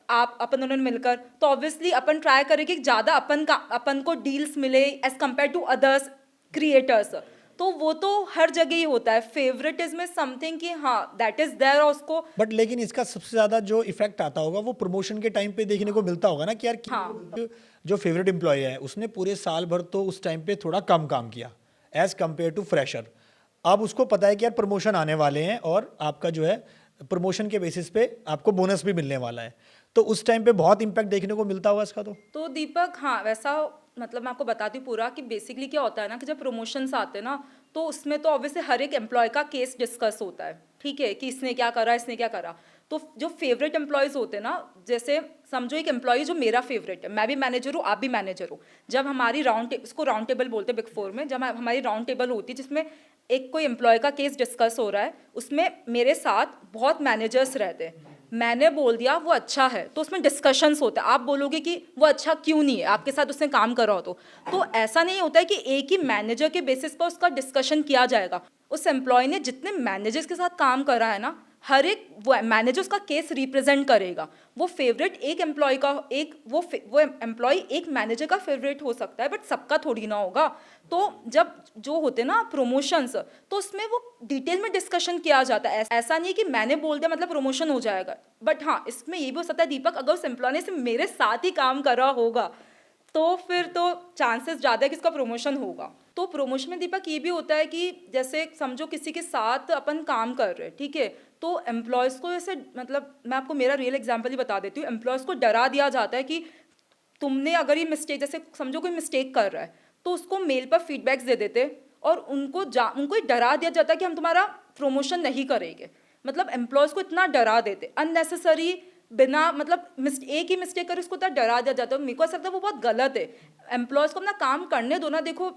आप अपन दोनों ने मिलकर, तो ऑब्वियसली अपन ट्राई करें कि ज़्यादा अपन को डील्स मिले as compare to others creators. तो वो तो हर जगह ही होता है, फेवरेटिज्म इज समथिंग कि हाँ दैट इज देयर, और उसको बट लेकिन इसका सबसे ज़्यादा जो इफेक्ट आता होगा वो प्रमोशन के टाइम पे देखने को मिलता होगा ना कि यार जो फेवरेट एम्प्लॉय है उसने पूरे साल भर तो उस टाइम पे थोड़ा कम काम किया एज कम्पेयर टू फ्रेशर। अब उसको पता है कि यार प्रमोशन आने वाले हैं और आपका जो है प्रमोशन के बेसिस पे आपको बोनस भी मिलने वाला है, तो उस टाइम पे बहुत इम्पैक्ट देखने को मिलता होगा इसका। तो दीपक हाँ, वैसा मतलब मैं आपको बताती हूँ पूरा कि बेसिकली क्या होता है ना कि जब प्रमोशंस आते हैं ना, तो उसमें तो ऑब्वियसली हर एक एम्प्लॉय का केस डिस्कस होता है, ठीक है, कि इसने क्या करा, इसने क्या करा। तो जो फेवरेट एम्प्लॉयज होते हैं ना, जैसे समझो एक एम्प्लॉय जो मेरा फेवरेट है, मैं भी मैनेजर हूँ, आप भी मैनेजर हो, जब हमारी इसको राउंड टेबल बोलते हैं बिग फोर में, जब हमारी राउंड टेबल होती है जिसमें एक कोई एम्प्लॉय का केस डिस्कस हो रहा है, उसमें मेरे साथ बहुत मैनेजर्स रहते हैं। मैंने बोल दिया वो अच्छा है, तो उसमें डिस्कशंस होता है। आप बोलोगे कि वो अच्छा क्यों नहीं है, आपके साथ उसने काम करा हो तो ऐसा नहीं होता है कि एक ही मैनेजर के बेसिस पर उसका डिस्कशन किया जाएगा। उस एम्प्लॉय ने जितने मैनेजर्स के साथ काम करा है ना, हर एक वो मैनेजर उसका केस रिप्रेजेंट करेगा। वो फेवरेट एक एम्प्लॉय का वो एम्प्लॉय एक मैनेजर का फेवरेट हो सकता है, बट सबका थोड़ी ना होगा। तो जब जो होते हैं ना प्रमोशंस, तो उसमें वो डिटेल में डिस्कशन किया जाता है। ऐसा नहीं कि मैंने बोल दिया मतलब प्रमोशन हो जाएगा। बट हाँ, इसमें ये भी हो सकता है दीपक, अगर उस एम्प्लॉय ने सिर्फ मेरे साथ ही काम करा होगा तो फिर तो चांसेस ज़्यादा है कि इसका प्रमोशन होगा। तो प्रमोशन में दीपक ये भी होता है कि जैसे समझो किसी के साथ अपन काम कर रहे हैं, ठीक है, तो एम्प्लॉयज़ को जैसे, मतलब मैं आपको मेरा रियल एग्जांपल ही बता देती हूँ। एम्प्लॉयज़ को डरा दिया जाता है कि तुमने अगर ये मिस्टेक, जैसे समझो कोई मिस्टेक कर रहा है, तो उसको मेल पर फीडबैक्स दे देते और उनको ही डरा दिया जाता है कि हम तुम्हारा प्रमोशन नहीं करेंगे। मतलब एम्प्लॉयज़ को इतना डरा देते अननेसेसरी, बिना मतलब एक ही मिस्टेक करे उसको इतना डरा दिया जाता है। मेरे को ऐसा लगता है वो बहुत गलत है। एम्प्लॉयज़ को अपना काम करने दो ना। देखो,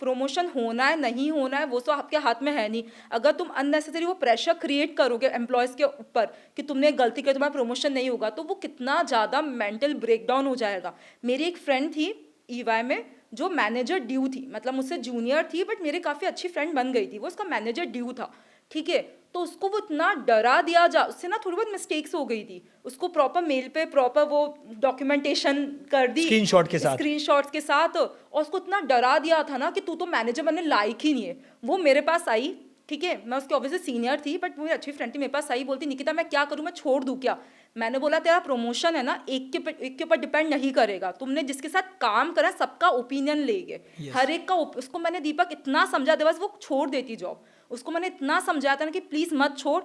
प्रमोशन होना है नहीं होना है वो तो आपके हाथ में है नहीं। अगर तुम अननेसेसरी वो प्रेशर क्रिएट करोगे एम्प्लॉयज़ के ऊपर कि तुमने गलती की, तुम्हारा प्रमोशन नहीं होगा, तो वो कितना ज़्यादा मेंटल ब्रेकडाउन हो जाएगा। मेरी एक फ्रेंड थी ईवाई में जो मैनेजर ड्यू थी, मतलब मुझसे जूनियर थी बट मेरी काफ़ी अच्छी फ्रेंड बन गई थी। वो उसका मैनेजर ड्यू था, ठीक है, तो उसको वो इतना डरा दिया उससे ना थोड़ी बहुत मिस्टेक्स हो गई थी। उसको प्रॉपर मेल पे प्रॉपर वो डॉक्यूमेंटेशन कर दी स्क्रीनशॉट्स के साथ, और उसको इतना डरा दिया था ना कि तू तो मैनेजर बनने लायक ही नहीं है। वो मेरे पास आई, ठीक है, मैं उसकी ऑब्वियसली सीनियर थी बट मेरी अच्छी फ्रेंड थी, मेरे पास आई, बोलती निकिता मैं क्या करूँ, मैं छोड़ दूँ क्या। मैंने बोला तेरा प्रमोशन है ना एक के ऊपर डिपेंड नहीं करेगा, तुमने जिसके साथ काम करा सबका ओपिनियन लेंगे, हर एक का। उसको मैंने दीपक इतना समझा दे, बस वो छोड़ देती जॉब। उसको मैंने इतना समझाया था ना कि प्लीज़ मत छोड़।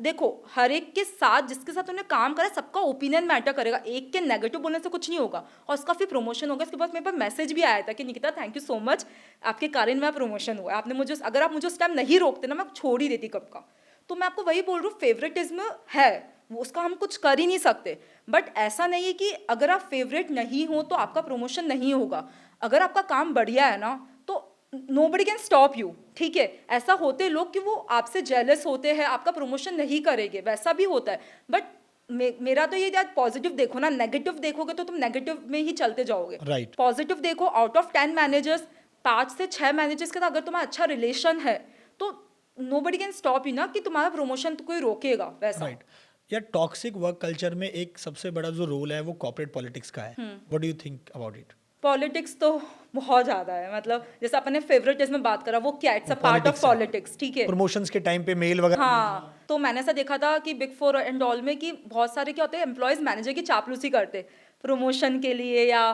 देखो हर एक के साथ जिसके साथ उन्हें काम करा सबका ओपिनियन मैटर करेगा, एक के नेगेटिव बोलने से कुछ नहीं होगा। और उसका फिर प्रमोशन होगा। इसके बाद मेरे पास मैसेज भी आया था कि Nikita thank you so much, आपके कारण मेरा प्रमोशन हुआ, आपने मुझे, अगर आप मुझे उस टाइम नहीं रोकते ना मैं छोड़ ही देती कब का। तो मैं आपको वही बोल रही हूँ, फेवरेटिज्म है वो उसका हम कुछ कर ही नहीं सकते। बट ऐसा नहीं है कि अगर आप फेवरेट नहीं हो तो आपका प्रमोशन नहीं होगा। अगर आपका काम बढ़िया है ना तो नोबडी कैन स्टॉप यू, ठीक है। ऐसा होते लोग कि वो आपसे जेलस होते हैं, आपका प्रमोशन नहीं करेंगे, वैसा भी होता है। बट मेरा तो ये यार, पॉजिटिव देखो ना, नेगेटिव देखोगे तो तुम नेगेटिव में ही चलते जाओगे। Right. पॉजिटिव देखो, आउट ऑफ 10 मैनेजर्स 5 से 6 मैनेजर्स के साथ अगर तुम्हारा अच्छा रिलेशन है तो नोबडी कैन स्टॉप यू ना कि तुम्हारा प्रमोशन तो कोई रोकेगा वैसा। राइट। या टॉक्सिक वर्क कल्चर में एक सबसे बड़ा जो रोल है वो कॉर्पोरेट पॉलिटिक्स का है। What do you think about it? Politics तो बहुत ज्यादा है, मतलब जैसे अपने फेवरेट जिसमें बात करा वो क्या, it's a part of politics, ठीक है। प्रमोशंस के टाइम पे मेल वगैरह। हाँ, तो मैंने ऐसा देखा था कि बिग फोर एंड ऑल में कि बहुत सारे क्या होते हैं, एम्प्लॉयज मैनेजर की चापलूसी करते प्रमोशन के लिए या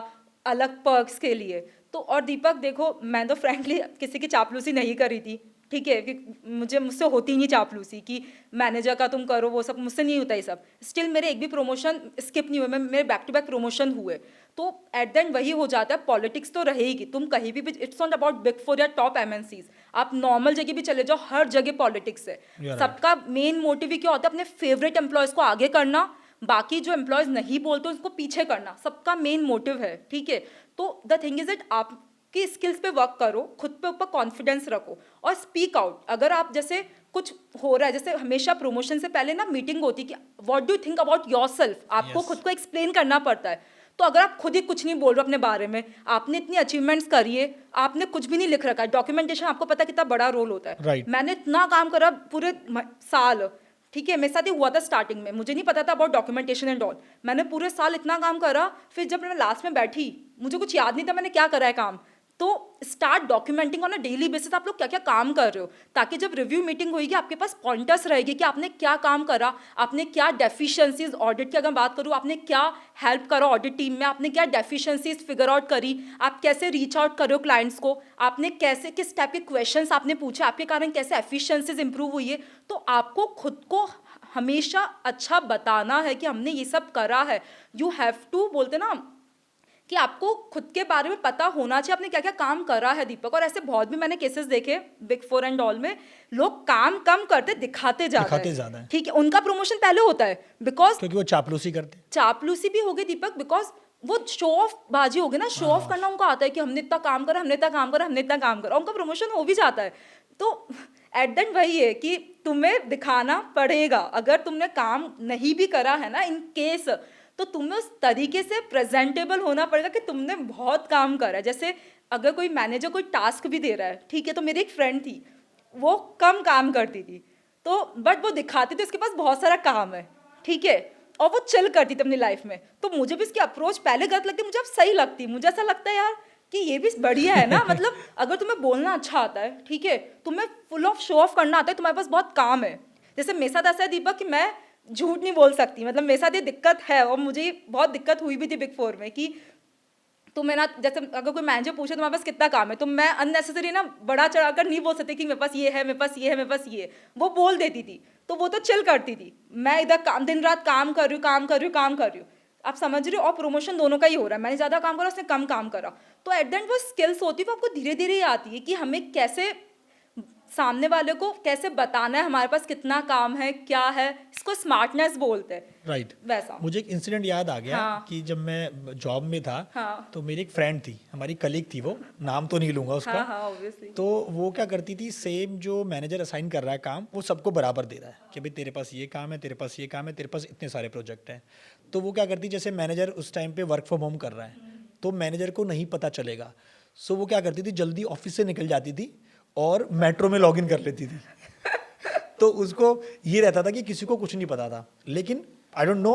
अलग पर्क्स के लिए। तो और दीपक देखो, मैं तो फ्रैंकली किसी की चापलूसी नहीं करी थी, ठीक है, कि मुझसे होती नहीं चापलूसी कि मैनेजर का तुम करो, वो सब मुझसे नहीं होता ये सब। स्टिल मेरे एक भी प्रमोशन स्किप नहीं हुए, मेरे बैक टू बैक प्रमोशन हुए। तो एट द एंड वही हो जाता है, पॉलिटिक्स तो रहेगी, तुम कहीं भी, it's not about big four या टॉप एमएनसीज, आप नॉर्मल जगह भी चले जाओ, हर जगह पॉलिटिक्स है। सबका मेन मोटिव ही क्या होता है, अपने फेवरेट एम्प्लॉयज को आगे करना, बाकी जो एम्प्लॉयज नहीं बोलते उसको पीछे करना, सबका मेन मोटिव है, ठीक है। तो द थिंग इज इट, आपकी स्किल्स पे वर्क करो, खुद पे ऊपर कॉन्फिडेंस रखो और स्पीक आउट। अगर आप जैसे कुछ हो रहा है, जैसे हमेशा प्रमोशन से पहले ना मीटिंग होती है कि what do you think about yourself, आपको खुद को एक्सप्लेन करना पड़ता है। तो अगर आप खुद ही कुछ नहीं बोल रहे अपने बारे में, आपने इतनी अचीवमेंट्स करी है, आपने कुछ भी नहीं लिख रखा है, डॉक्यूमेंटेशन आपको पता है कितना बड़ा रोल होता है। Right. मैंने इतना काम करा पूरे साल, ठीक है, मेरे साथ ही हुआ था स्टार्टिंग में, मुझे नहीं पता था अबाउट डॉक्यूमेंटेशन एंड ऑल, मैंने पूरे साल इतना काम करा, फिर जब मैं लास्ट में बैठी मुझे कुछ याद नहीं था मैंने क्या करा है काम। तो start documenting on a daily basis, आप लोग क्या क्या काम कर रहे हो, ताकि जब रिव्यू मीटिंग होगी आपके पास पॉइंटर्स रहेगी कि आपने क्या काम करा, आपने क्या डेफिशिएंसीज, ऑडिट की अगर बात करूँ, आपने क्या हेल्प करा ऑडिट टीम में, आपने क्या डेफिशिएंसीज फिगर आउट करी, आप कैसे रीच आउट कर रहे हो क्लाइंट्स को, आपने कैसे किस टाइप के क्वेश्चंस आपने पूछे, आपके कारण कैसे एफिशिएंसीज इंप्रूव हुई है। तो आपको खुद को हमेशा अच्छा बताना है कि हमने ये सब करा है। यू हैव टू, बोलते ना कि आपको खुद के बारे में पता होना चाहिए आपने क्या क्या काम करा है दीपक। और ऐसे बहुत भी मैंने केसेस देखे बिग फोर एंड ऑल में, लोग काम कम करते दिखाते ज्यादा है, ठीक है, उनका प्रमोशन पहले होता है बिकॉज क्योंकि वो चापलूसी करते। चापलूसी भी हो गई दीपक, बिकॉज वो शो ऑफ बाजी हो गई ना, शो ऑफ करना उनको आता है कि हमने इतना काम करा, हमने इतना काम करा, हमने इतना काम करा, उनका प्रमोशन हो भी जाता है। तो एट द एंड वही है कि तुम्हें दिखाना पड़ेगा, अगर तुमने काम नहीं भी करा है ना इन केस, तो तुम्हें उस तरीके से प्रेजेंटेबल होना पड़ेगा कि तुमने बहुत काम करा है। जैसे अगर कोई मैनेजर कोई टास्क भी दे रहा है, ठीक है, तो मेरी एक फ्रेंड थी, वो कम काम करती थी, तो बट वो दिखाती थी उसके पास बहुत सारा काम है, ठीक है, और वो चिल करती थी अपनी लाइफ में। तो मुझे भी इसकी अप्रोच पहले गलत लगती, मुझे अब सही लगती, मुझे ऐसा लगता है यार कि ये भी बढ़िया है ना, मतलब अगर तुम्हें बोलना अच्छा आता है, ठीक है, तुम्हें फुल ऑफ शो ऑफ करना आता है, तुम्हारे पास बहुत काम है। जैसे मेरे साथ ऐसा है दीपक कि मैं झूठ नहीं बोल सकती, मतलब मेरे साथ ये दिक्कत है, और मुझे बहुत दिक्कत हुई भी थी बिग फोर में कि तो मैं ना, जैसे अगर कोई मैनेजर पूछे तुम्हारे पास कितना काम है, तो मैं अननेसेसरी ना बढ़ा चढ़ाकर नहीं बोल सकती कि मेरे पास ये है, मेरे पास ये है, मेरे पास ये है, वो बोल देती थी, तो वो तो चिल करती थी। मैं इधर काम, दिन रात काम कर रही हूँ, काम कर रही हूँ, काम कर रही हूँ, आप समझ रहे हो, और प्रमोशन दोनों का ही हो रहा है, मैंने ज़्यादा काम करा, उसने कम काम करा। तो एट द एंड वो स्किल्स होती है, वो आपको धीरे धीरे ही आती है कि हमें कैसे सामने वाले को कैसे बताना है हमारे पास कितना काम है, क्या है, इसको स्मार्टनेस बोलते हैं। राइट। वैसा मुझे एक इंसिडेंट याद आ गया। हाँ। कि जब मैं जॉब में था, हाँ। तो मेरी एक फ्रेंड थी, हमारी कलीग थी, वो नाम तो नहीं लूंगा उसका। हाँ, हाँ, obviously। तो वो क्या करती थी, सेम जो मैनेजर असाइन कर रहा है काम, वो सबको बराबर दे रहा है कि भाई तेरे पास ये काम है, तेरे पास ये काम है, तेरे पास इतने सारे प्रोजेक्ट हैं। तो वो क्या करती, जैसे मैनेजर उस टाइम पे वर्क फ्रॉम होम कर रहा है, तो मैनेजर को नहीं पता चलेगा, सो वो क्या करती थी, जल्दी ऑफिस से निकल जाती थी और मेट्रो में लॉगिन कर लेती थी। तो उसको ये रहता था कि किसी को कुछ नहीं पता था, लेकिन आई डोंट नो,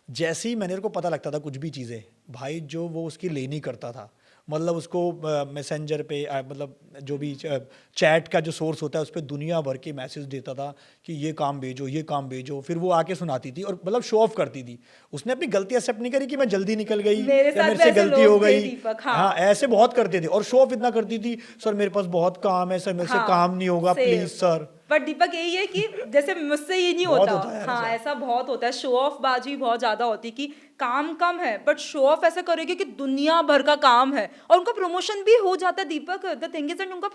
जैसे ही मैनेजर को पता लगता था कुछ भी चीज़ें, भाई जो वो उसकी लेनी करता था, मतलब उसको मैसेंजर पे मतलब जो भी चैट का जो सोर्स होता है उस पर दुनिया भर के मैसेज देता था कि ये काम भेजो, ये काम भेजो, फिर वो आके सुनाती थी और मतलब शो ऑफ करती थी। उसने अपनी गलती एक्सेप्ट नहीं करी कि मैं जल्दी निकल गई या मेरे से गलती हो गई। हाँ, ऐसे बहुत करते थे और शो ऑफ इतना करती थी, सर मेरे पास बहुत काम है, सर मेरे से काम नहीं होगा, प्लीज सर। बट दीपक यही है कि जैसे मुझसे ये नहीं होता, हाँ ऐसा बहुत होता है, शो ऑफ बाजी बहुत ज्यादा होती कि काम कम है बट शो ऑफ ऐसा करेगी कि दुनिया भर का काम है और उनका प्रमोशन भी हो जाता है दीपक। द थिंग इज दैट उनका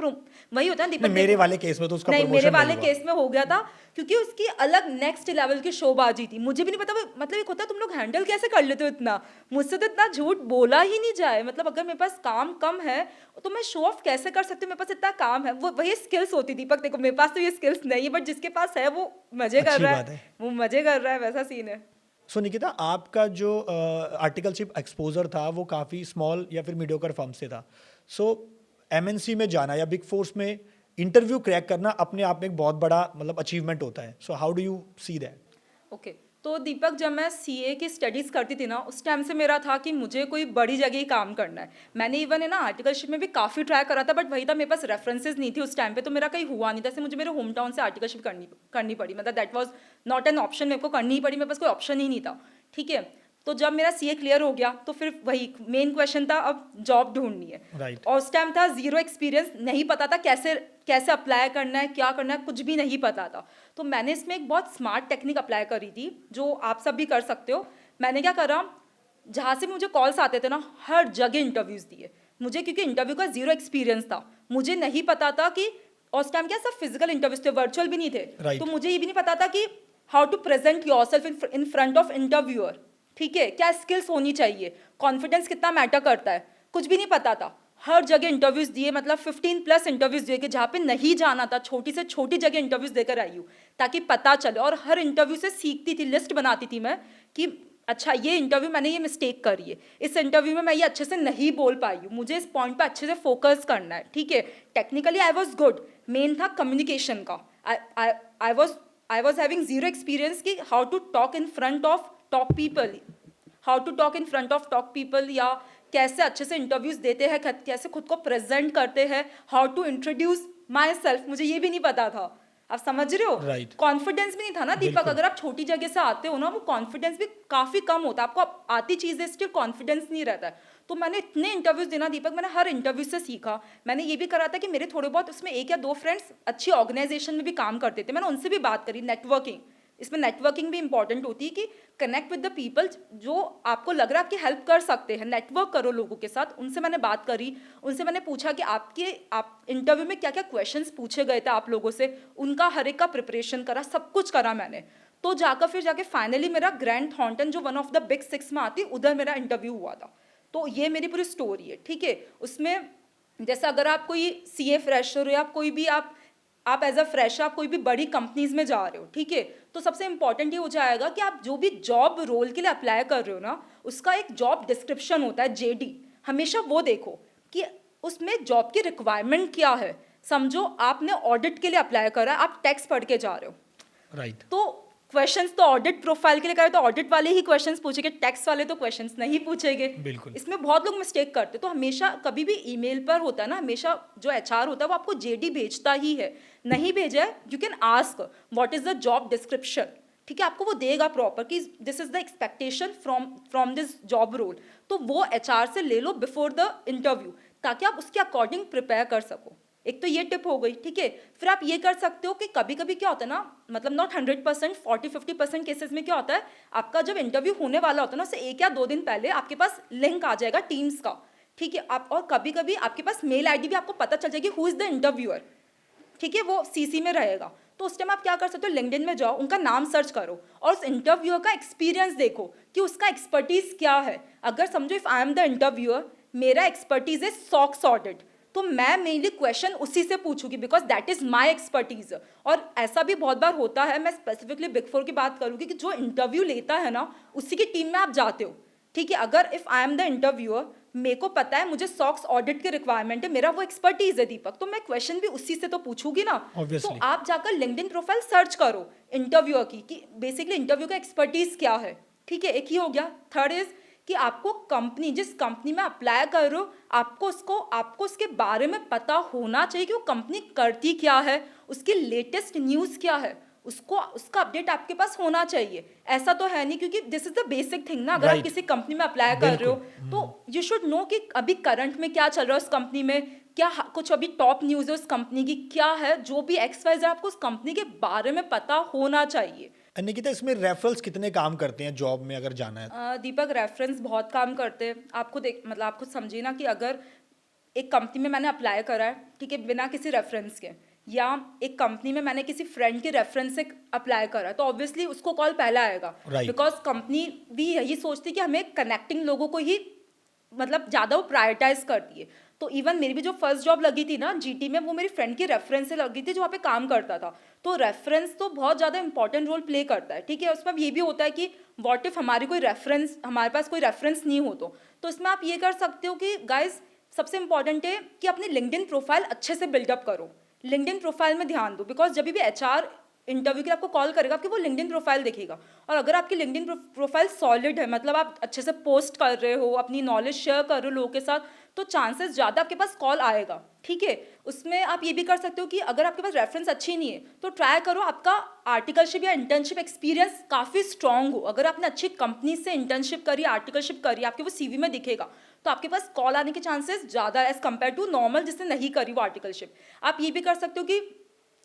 वही होता है दीपक। नहीं, मेरे वाले केस में तो उसका नहीं, प्रमोशन मेरे वाले हुआ। केस में हो गया था क्योंकि उसकी अलग नेक्स्ट लेवल की शोबाजी थी। मुझे भी नहीं पता मतलब एक होता है तुम लोग हैंडल कैसे कर लेते हो इतना। मुझसे तो इतना झूठ बोला ही नहीं जाए। मतलब अगर मेरे पास काम कम है तो मैं शो ऑफ कैसे कर सकती हूँ, मेरे पास इतना काम है। वो वही स्किल्स होती दीपक। देखो मेरे पास तो ये स्किल्स नहीं है बट जिसके पास है वो मजे कर अच्छी रहा बात है, है। वो मजे कर रहा है, वैसा सीन है। सो निकिता, आपका जो आर्टिकलशिप एक्सपोजर था वो काफ़ी स्मॉल या फिर मीडियोकर फर्म से था। सो एमएनसी में जाना या बिग फोर्स में इंटरव्यू क्रैक करना अपने आप में एक बहुत बड़ा मतलब अचीवमेंट होता है। So how do you see that? Okay तो दीपक जब मैं सीए की स्टडीज़ करती थी ना उस टाइम से मेरा था कि मुझे कोई बड़ी जगह ही काम करना है। मैंने इवन है ना आर्टिकलशिप में भी काफ़ी ट्राई करा था बट वही था, मेरे पास रेफरेंसेस नहीं थी उस टाइम पे, तो मेरा कहीं हुआ नहीं था। इससे मुझे मेरे होम टाउन से आर्टिकलशिप करनी पड़ी। मतलब that was not an option, मेरे को करनी ही पड़ी, मेरे पास कोई ऑप्शन ही नहीं था। ठीक है, तो जब मेरा सीए क्लियर हो गया तो फिर वही मेन क्वेश्चन था अब जॉब ढूंढनी है। Right. और उस टाइम था जीरो एक्सपीरियंस, नहीं पता था कैसे कैसे अप्लाई करना है, क्या करना है, कुछ भी नहीं पता था। तो मैंने इसमें एक बहुत स्मार्ट टेक्निक अप्लाई करी थी जो आप सब भी कर सकते हो। मैंने क्या करा, जहाँ से मुझे कॉल्स आते थे ना हर जगह इंटरव्यूज़ दिए मुझे, क्योंकि इंटरव्यू का जीरो एक्सपीरियंस था। मुझे नहीं पता था कि उस टाइम क्या सब फिजिकल इंटरव्यूज थे, वर्चुअल भी नहीं थे। Right. तो मुझे ये भी नहीं पता था कि how to present yourself in front of interviewer. ठीक है, क्या स्किल्स होनी चाहिए, कॉन्फिडेंस कितना मैटर करता है, कुछ भी नहीं पता था। हर जगह इंटरव्यूज़ दिए, मतलब 15+ इंटरव्यूज़ दिए कि जहाँ पे नहीं जाना था छोटी से छोटी जगह इंटरव्यूज़ देकर आई हूँ ताकि पता चले। और हर इंटरव्यू से सीखती थी, लिस्ट बनाती थी मैं कि अच्छा ये इंटरव्यू मैंने ये मिस्टेक करी है, इस इंटरव्यू में मैं ये अच्छे से नहीं बोल पाई हूँ, मुझे इस पॉइंट पे अच्छे से फोकस करना है। ठीक है, technically I was good, main था कम्युनिकेशन का। I was having zero experience कि how to talk in front of top people, या कैसे अच्छे से इंटरव्यूज देते हैं, कैसे खुद को प्रेजेंट करते हैं, how to introduce myself, मुझे ये भी नहीं पता था। आप समझ रहे हो? Right. कॉन्फिडेंस भी नहीं था ना दीपक। अगर आप छोटी जगह से आते हो ना वो कॉन्फिडेंस भी काफी कम होता है, आपको आती चीजें स्टिल कॉन्फिडेंस नहीं रहता है। तो मैंने इतने इंटरव्यूज देना दीपक, मैंने हर इंटरव्यू से सीखा। मैंने ये भी करा था कि मेरे थोड़े बहुत उसमें 1 या 2 फ्रेंड्स अच्छी ऑर्गेनाइजेशन में भी काम करते थे, मैंने उनसे भी बात करी। नेटवर्किंग, इसमें नेटवर्किंग भी इंपॉर्टेंट होती है कि कनेक्ट विद द पीपल जो आपको लग रहा है कि हेल्प कर सकते हैं, नेटवर्क करो लोगों के साथ। उनसे मैंने बात करी, उनसे मैंने पूछा कि आप इंटरव्यू में क्या क्या क्वेश्चंस पूछे गए थे आप लोगों से, उनका हर एक का प्रिपरेशन करा, सब कुछ करा मैंने। तो जाके फाइनली मेरा ग्रैंड थॉर्नटन जो वन ऑफ द बिग 6 में आती, उधर मेरा इंटरव्यू हुआ था। तो ये मेरी पूरी स्टोरी है। ठीक है, उसमें जैसे अगर आप कोई सीए फ्रेशर हो या कोई भी आप एज अ फ्रेशर आप कोई भी बड़ी कंपनीज में जा रहे हो, ठीक है, तो सबसे इंपॉर्टेंट ये हो जाएगा कि आप जो भी जॉब रोल के लिए अप्लाई कर रहे हो ना उसका एक जॉब डिस्क्रिप्शन होता है, जेडी, हमेशा वो देखो कि उसमें जॉब की रिक्वायरमेंट क्या है। समझो आपने ऑडिट के लिए अप्लाई करा है, आप टैक्स पढ़ के जा रहे हो, राइट। तो क्वेश्चंस तो ऑडिट प्रोफाइल के लिए करे तो ऑडिट वाले ही क्वेश्चंस पूछेंगे, टैक्स वाले तो क्वेश्चंस नहीं पूछेंगे। बिल्कुल। इसमें बहुत लोग मिस्टेक करते, तो हमेशा कभी भी ईमेल पर होता है ना, हमेशा जो एचआर होता है वो आपको जेडी भेजता ही है। नहीं भेजा है, you can ask what is the job description, ठीक है, आपको वो देगा प्रॉपर कि this is the expectation from this job role, तो वो एचआर से ले लो बिफोर द इंटरव्यू ताकि आप उसके अकॉर्डिंग प्रिपेयर कर सको। एक तो ये टिप हो गई, ठीक है। फिर आप ये कर सकते हो कि कभी कभी क्या होता है ना, मतलब नॉट 100%, 40-50% केसेस में क्या होता है, आपका जब इंटरव्यू होने वाला होता है ना उससे 1 या 2 दिन पहले आपके पास लिंक आ जाएगा टीम्स का, ठीक है। आप और कभी कभी आपके पास मेल आईडी भी आपको पता चल जाएगी हु इज द इंटरव्यूअर, ठीक है, वो सीसी में रहेगा। तो उस टाइम आप क्या कर सकते हो, लिंक्डइन में जाओ, उनका नाम सर्च करो और उस इंटरव्यूअर का एक्सपीरियंस देखो कि उसका एक्सपर्टीज क्या है। अगर समझो if I am the interviewer, मेरा एक्सपर्टीज है सॉक्स ऑडिट, तो मैं मेनली क्वेश्चन उसी से पूछूंगी because that is my expertise. और ऐसा भी बहुत बार होता है, मैं स्पेसिफिकली बिग 4 की बात करूंगी कि जो इंटरव्यू लेता है ना उसी की टीम में आप जाते हो, ठीक है। अगर if I am the interviewer, मेरे को पता है मुझे सॉक्स ऑडिट की रिक्वायरमेंट है, मेरा वो एक्सपर्टीज है दीपक, तो मैं क्वेश्चन भी उसी से तो पूछूंगी ना। Obviously. तो आप जाकर लिंक्डइन प्रोफाइल सर्च करो इंटरव्यूअर की कि बेसिकली इंटरव्यू का एक्सपर्टीज क्या है, ठीक है, एक ही हो गया। थर्ड इज कि आपको कंपनी, जिस कंपनी में अप्लाई कर रहे हो, आपको उसके बारे में पता होना चाहिए कि वो कंपनी करती क्या है, उसकी लेटेस्ट न्यूज़ क्या है, उसका अपडेट आपके पास होना चाहिए। ऐसा तो है नहीं, क्योंकि this is the basic thing ना, अगर आप किसी कंपनी में अप्लाई कर रहे हो तो यू शुड नो कि अभी करंट में क्या चल रहा है उस कंपनी में, क्या कुछ अभी टॉप न्यूज़ है उस कंपनी की क्या है, जो भी XYZ आपको उस कंपनी के बारे में पता होना चाहिए। निकिता, इसमें रेफरल्स कितने काम करते हैं जॉब में अगर जाना है? दीपक, रेफरेंस बहुत काम करते हैं। आपको देख मतलब आप खुद समझिए ना कि अगर एक कंपनी में मैंने अप्लाई करा है, ठीक है, बिना किसी रेफरेंस के, या एक कंपनी में मैंने किसी फ्रेंड के रेफरेंस से अप्लाई करा, तो ऑब्वियसली उसको कॉल पहला आएगा। Right. बिकॉज कंपनी भी यही सोचती है कि हमें कनेक्टिंग लोगों को ही मतलब ज़्यादा वो प्रायोरिटाइज करती है। तो इवन मेरी भी जो फर्स्ट जॉब लगी थी ना जीटी में, वो मेरी फ्रेंड की रेफरेंस से लगी थी जो वहाँ पे काम करता था। तो रेफरेंस तो बहुत ज़्यादा इंपॉर्टेंट रोल प्ले करता है, ठीक है। उसमें अब ये भी होता है कि व्हाट इफ हमारे पास कोई रेफरेंस नहीं हो, तो इसमें आप ये कर सकते हो कि गाइज सबसे इंपॉर्टेंट है कि अपनी लिंक्डइन प्रोफाइल अच्छे से बिल्डअप करो। लिंक्डइन प्रोफाइल में ध्यान दो, बिकॉज जब भी एचआर इंटरव्यू के लिए आपको कॉल करेगा, आपकी वो लिंक्डइन प्रोफाइल देखेगा। और अगर आपकी लिंक्डइन प्रोफाइल सॉलिड है, मतलब आप अच्छे से पोस्ट कर रहे हो, अपनी नॉलेज शेयर कर रहे हो लोगों के साथ, तो चांसेस ज़्यादा आपके पास कॉल आएगा, ठीक है। उसमें आप ये भी कर सकते हो कि अगर आपके पास रेफरेंस अच्छी नहीं है तो ट्राई करो आपका आर्टिकलशिप या इंटर्नशिप एक्सपीरियंस काफ़ी स्ट्रांग हो। अगर आपने अच्छी कंपनी से इंटर्नशिप करी, आर्टिकलशिप करी, आपके वो सीवी में दिखेगा, तो आपके पास कॉल आने के चांसेस ज़्यादा एज कम्पेयर टू नॉर्मल जिसने नहीं करी वो आर्टिकलशिप। आप ये भी कर सकते हो कि